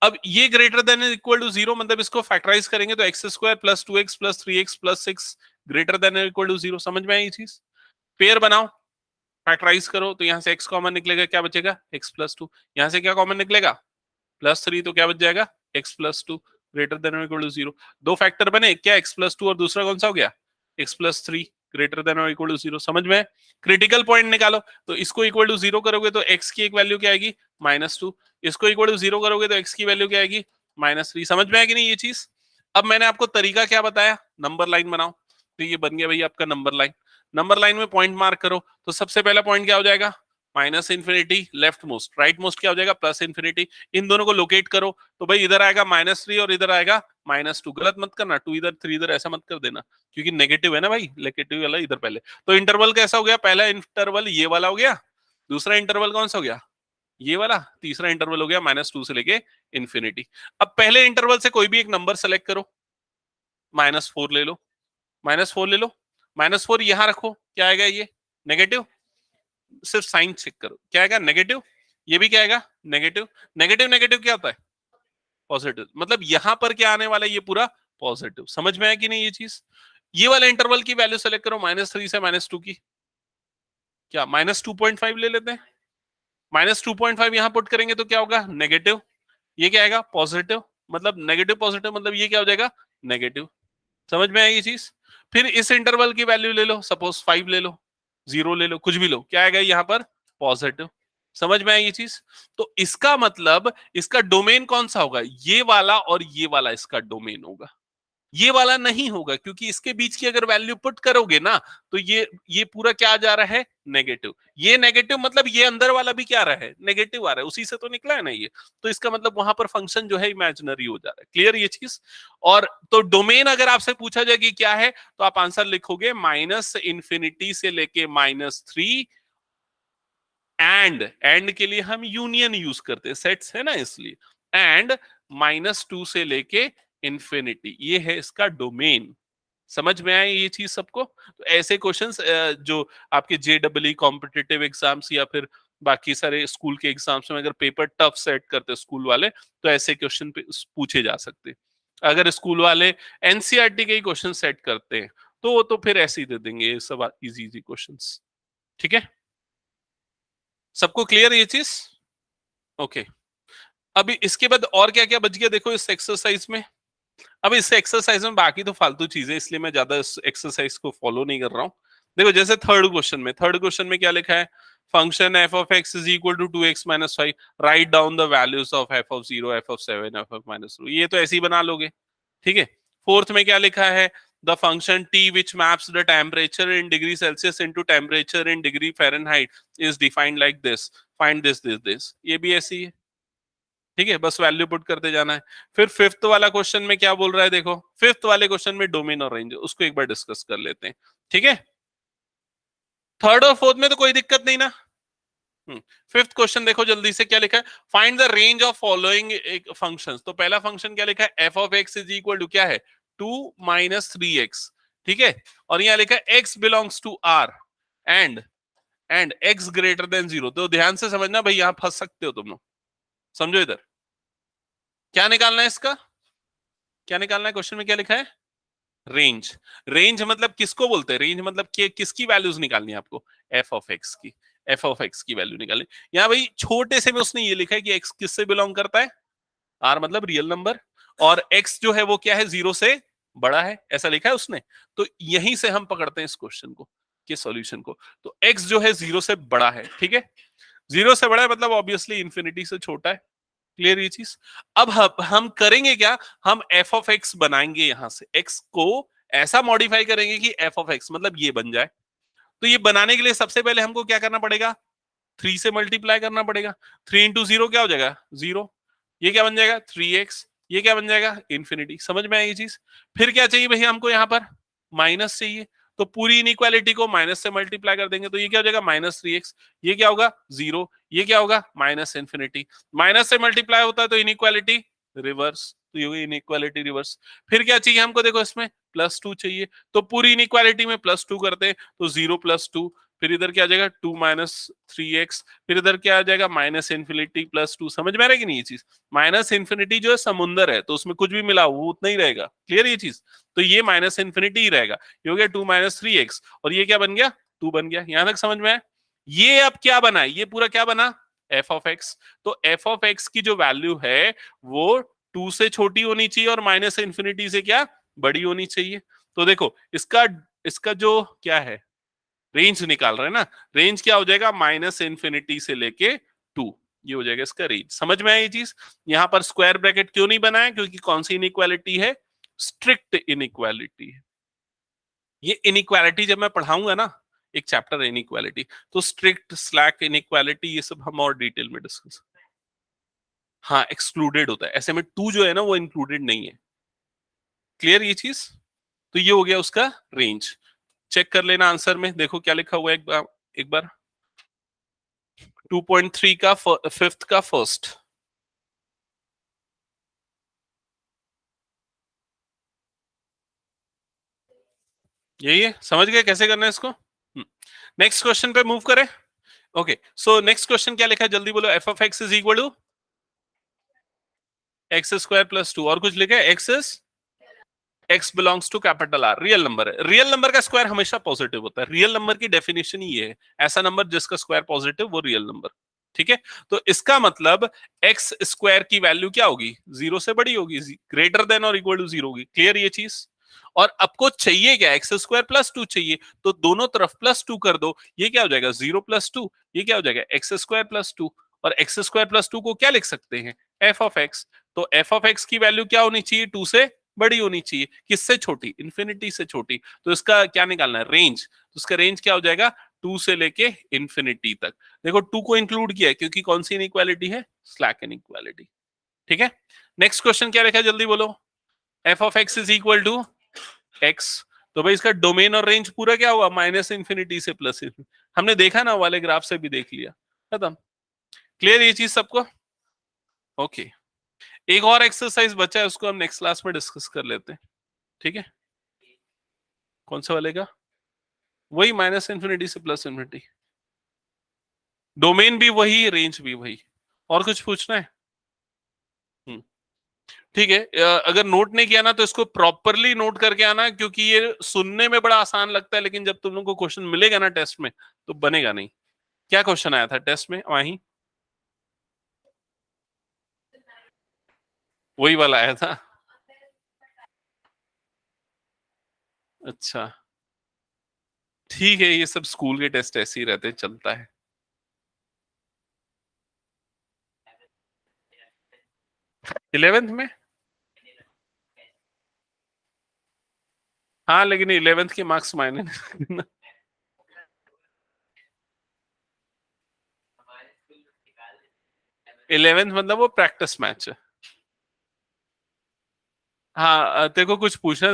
अब ये ग्रेटर देन इक्वल टू 0 मतलब इसको फैक्टराइज करेंगे तो x² + 2x + 3x + 6 greater than equal to 0। समझ में आई ये चीज? पेयर बनाओ, फैक्टराइज करो तो यहां से x कॉमन निकलेगा, क्या बचेगा? x + 2। यहां से क्या कॉमन निकलेगा? +3, तो क्या बच जाएगा? x + 2 greater than equal to 0। दो फैक्टर बने, क्या x + 2 और दूसरा कौन सा हो गया? x + 3 greater than equal to 0। समझ में? क्रिटिकल पॉइंट निकालो, तो इसको इक्वल टू 0 करोगे तो x की एक वैल्यू क्या आएगी? -2। इसको इक्वल टू 0 करोगे तो x की वैल्यू क्या आएगी? -3। समझ में आया कि नहीं ये चीज? अब मैंने आपको तरीका क्या बताया? नंबर लाइन बनाओ। तो ये बन गया भाई आपका नंबर लाइन। नंबर लाइन में पॉइंट मार्क करो, तो सबसे पहला पॉइंट क्या हो जाएगा? -∞, लेफ्ट मोस्ट। राइट मोस्ट क्या हो जाएगा? +∞। इन दोनों को लोकेट करो, तो भाई इधर आएगा -3 और इधर आएगा -2। गलत मत करना, 2 इधर 3 इधर, ऐसा मत कर देना, क्योंकि नेगेटिव है ना भाई, नेगेटिव वाला इधर पहले। तो इंटरवल कैसा हो गया? पहला इंटरवल ये वाला हो गया, दूसरा इंटरवल कौन सा हो गया? ये वाला, तीसरा इंटरवल हो गया -2 से लेके इन्फिनिटी। अब पहले इंटरवल से कोई भी एक नंबर सेलेक्ट करो, -4 ले लो, -4 ले लो, -4 यहां रखो, क्या आएगा? ये नेगेटिव। सिर्फ साइन चेक करो, क्या आएगा? नेगेटिव। ये भी क्या आएगा? नेगेटिव। नेगेटिव नेगेटिव क्या होता है? पॉजिटिव। मतलब यहां पर क्या आने वाला है? ये पूरा पॉजिटिव। समझ में आया कि नहीं ये चीज? ये वाला इंटरवल की वैल्यू सेलेक्ट करो, -3 से -2 की, क्या -2.5 ले लेते हैं। -2.5 यहां पुट करेंगे तो क्या होगा? नेगेटिव। ये क्या आएगा? पॉजिटिव। मतलब नेगेटिव पॉजिटिव मतलब ये क्या हो जाएगा? नेगेटिव। समझ में आई ये चीज? फिर इस इंटरवल की वैल्यू ले लो, सपोज 5 ले लो, 0 ले लो, कुछ भी लो, क्या आएगा यहाँ पर? पॉजिटिव। समझ में आई ये चीज? तो इसका मतलब इसका डोमेन कौन सा होगा? ये वाला और ये वाला इसका डोमेन होगा। ये वाला नहीं होगा, क्योंकि इसके बीच की अगर वैल्यू पुट करोगे ना, तो ये पूरा क्या जा रहा है? नेगेटिव। ये नेगेटिव मतलब ये अंदर वाला भी क्या आ रहा है? नेगेटिव आ रहा है, उसी से तो निकला है ना ये। तो इसका मतलब वहां पर फंक्शन जो है इमेजिनरी हो जा रहा है। क्लियर ये चीज? और तो डोमेन अगर आपसे पूछा जाए कि क्या है, तो आप आंसर लिखोगे -∞ से लेके -3। एंड के लिए हम यूनियन यूज करते हैं, सेट्स है ना इसलिए। एंड -2 से लेके इन्फिनिटी, ये है इसका डोमेन। समझ में आए ये चीज सबको? तो ऐसे क्वेश्चंस जो आपके JEE कॉम्पिटिटिव एग्जाम्स या फिर बाकी सारे स्कूल के एग्जाम्स में अगर पेपर टफ सेट करते स्कूल वाले, तो ऐसे क्वेश्चन पूछे जा सकते। अगर स्कूल वाले NCERT के ही क्वेश्चन सेट करते हैं, तो वो तो फिर ऐसे ही दे देंगे ये सब इजी इजी क्वेश्चंस। ठीक है, सबको क्लियर ये चीज? ओके। अभी इसके बाद और क्या क्या बच गया देखो इस एक्सरसाइज में। अब इस एक्सरसाइज में बाकी तो फालतू चीजें, इसलिए मैं ज्यादा इस एक्सरसाइज को फॉलो नहीं कर रहा हूं। देखो जैसे थर्ड क्वेश्चन में क्या लिखा है? function f of x is equal to 2x minus 5, write down the values of f of 0, f of 7, f of minus 2. ये तो ऐसे ही बना लोगे, ठीक है। फोर्थ में क्या लिखा है, the function t which maps the temperature in degree Celsius into temperature in degree Fahrenheit is defined like this, find this, ये भी ऐसी है, ठीक है, बस वैल्यू पुट करते जाना है। फिर फिफ्थ वाला क्वेश्चन में क्या बोल रहा है, देखो फिफ्थ वाले क्वेश्चन में डोमेन और रेंज, उसको एक बार डिस्कस कर लेते हैं, ठीक है। थर्ड और फोर्थ में तो कोई दिक्कत नहीं ना। फिफ्थ क्वेश्चन देखो जल्दी से, क्या लिखा है, find the range of following functions. तो पहला फंक्शन क्या लिखा है, F of x is equal to क्या है, 2 माइनस 3x, ठीक है। और यहाँ लिखा है x belongs to r and x greater than 0। तो ध्यान से समझना भाई, यहां फंस सकते हो तुम लोग, समझो इधर क्या निकालना है, इसका क्या निकालना है, क्वेश्चन में क्या लिखा है, रेंज। रेंज मतलब किसको बोलते हैं, रेंज मतलब किसकी वैल्यूज निकालनी है आपको, एफ ऑफ एक्स की, एफ ऑफ एक्स की वैल्यू निकालनी। यहाँ भाई छोटे से में उसने ये लिखा है कि एक्स किससे बिलोंग करता है, आर मतलब रियल नंबर, और एक्स जो है वो क्या है, 0 से बड़ा है, ऐसा लिखा है उसने। तो यहीं से हम पकड़ते हैं इस क्वेश्चन को, के सॉल्यूशन को। तो एक्स जो है 0 से बड़ा है, ठीक है, 0 से बड़ा है मतलब ऑब्वियसली इंफिनिटी से छोटा है, क्लियर ये चीज। अब हम करेंगे क्या, हम एफ ऑफ एक्स बनाएंगे, यहां से एक्स को ऐसा मॉडिफाई करेंगे कि एफ ऑफ एक्स मतलब ये बन जाए। तो ये बनाने के लिए सबसे पहले हमको क्या करना पड़ेगा, 3 से मल्टीप्लाई करना पड़ेगा। 3 इंटू 0 क्या हो जाएगा, 0। ये क्या बन जाएगा, 3x। ये क्या बन जाएगा, इंफिनिटी। समझ में आई ये चीज। फिर क्या चाहिए भैया हमको, यहाँ पर माइनस चाहिए। तो पूरी इनइक्वालिटी को माइनस से मल्टीप्लाई कर देंगे, तो ये क्या हो जाएगा, -3x। ये क्या होगा, 0। ये क्या होगा, माइनस इंफिनिटी। माइनस से मल्टीप्लाई होता है तो इनइक्वालिटी रिवर्स, तो ये होगी इनइक्वालिटी रिवर्स। फिर क्या चाहिए हमको, देखो इसमें +2 चाहिए, तो पूरी इनइक्वालिटी में +2 करते हैं, तो 0 + 2। फिर इधर क्या आ जाएगा, 2 माइनस 3x। फिर इधर क्या आ जाएगा, माइनस इन्फिनिटी +2। समझ में आ रहा है कि नहीं ये चीज। माइनस इन्फिनिटी जो है समुंदर है, तो उसमें कुछ भी मिला वो उतना ही रहेगा, क्लियर ये चीज। तो ये माइनस इन्फिनिटी ही रहेगा, ये हो गया 2 माइनस 3x, और ये क्या बन गया, 2 बन गया। यहां तक समझ में आया। ये अब क्या बना, ये पूरा क्या बना, एफ ऑफ एक्स। तो एफ ऑफ एक्स की जो वैल्यू है वो 2 से छोटी होनी चाहिए और माइनस इन्फिनिटी से क्या, बड़ी होनी चाहिए। तो देखो इसका इसका जो क्या है, रेंज निकाल रहे हैं ना, रेंज क्या हो जाएगा, माइनस इन्फिनिटी से लेके 2, ये हो जाएगा इसका रेंज। समझ में आई ये चीज। यहां पर स्क्वायर ब्रैकेट क्यों नहीं बनाया, क्योंकि कौन सी इनइक्वालिटी है, स्ट्रिक्ट इनइक्वालिटी है। ये इनइक्वालिटी जब मैं पढ़ाऊंगा ना, एक चैप्टर इनइक्वालिटी, तो स्ट्रिक्ट, स्लैक इनइक्वालिटी, ये सब हम और डिटेल में डिस्कस। हाँ एक्सक्लूडेड होता है, ऐसे में 2 जो है ना वो इंक्लूडेड नहीं है, क्लियर ये चीज। तो ये हो गया उसका रेंज। चेक कर लेना आंसर में, देखो क्या लिखा हुआ है एक बार 2.3 का फिफ्थ का फर्स्ट। यही है, समझ गए कैसे करना है इसको। नेक्स्ट क्वेश्चन पे मूव करें। ओके, सो नेक्स्ट क्वेश्चन क्या लिखा है, जल्दी बोलो। F of x is equal to x² + 2, और कुछ लिखा है, x is x belongs to capital R, real number है। रियल नंबर का स्क्वायर हमेशा पॉजिटिव होता है, रियल नंबर की डेफिनेशन ही ये है, ऐसा नंबर जिसका स्क्वायर पॉजिटिव वो रियल नंबर, ठीक है। तो इसका मतलब एक्स स्क्वायर की वैल्यू क्या होगी, 0 से बड़ी होगी, ग्रेटर देन और इक्वल टू 0 होगी, क्लियर ये चीज। और आपको चाहिए क्या, x² + 2 चाहिए, तो दोनों तरफ +2 कर दो, ये क्या हो जाएगा, 0 + 2, ये क्या हो जाएगा, x² + 2। और x² + 2 को क्या लिख सकते हैं, f ऑफ x। तो f ऑफ x की वैल्यू क्या होनी चाहिए, 2 से बड़ी होनी चाहिए, किससे छोटी, इंफिनिटी से छोटी। तो इसका क्या निकालना है, रेंज। तो इसका रेंज क्या हो जाएगा, 2 से लेके इंफिनिटी तक। देखो 2 को इंक्लूड किया है क्योंकि कौन सी इनइक्वालिटी है, स्लैक इनइक्वालिटी, ठीक है। नेक्स्ट क्वेश्चन क्या लिखा है, जल्दी बोलो। F of x is equal to x. तो भाई इसका डोमेन और रेंज पूरा क्या हुआ, माइनस इन्फिनिटी से प्लस इन्फिनिटी। हमने देखा ना, वाले ग्राफ से भी देख लिया, खत्म, क्लियर ये चीज सबको। ओके, एक और एक्सरसाइज बचा है, उसको हम नेक्स्ट क्लास में डिस्कस कर लेते हैं, ठीक है। कौन से वाले का, वही माइनस इन्फिनिटी से प्लस इन्फिनिटी, डोमेन भी वही, रेंज भी वही। और कुछ पूछना है, ठीक है। अगर नोट नहीं किया ना तो इसको प्रॉपरली नोट करके आना, क्योंकि ये सुनने में बड़ा आसान लगता है, लेकिन जब तुम लोग को क्वेश्चन मिलेगा ना टेस्ट में तो बनेगा नहीं। क्या क्वेश्चन आया था टेस्ट में, वही वही वाला आया था। अच्छा, ठीक है, ये सब स्कूल के टेस्ट ऐसे ही रहते, चलता है। 11th में। हाँ लेकिन 11th के मार्क्स मायने नहीं ना। 11th मतलब वो प्रैक्टिस मैच है। हाँ तेरे को कुछ पूछना है?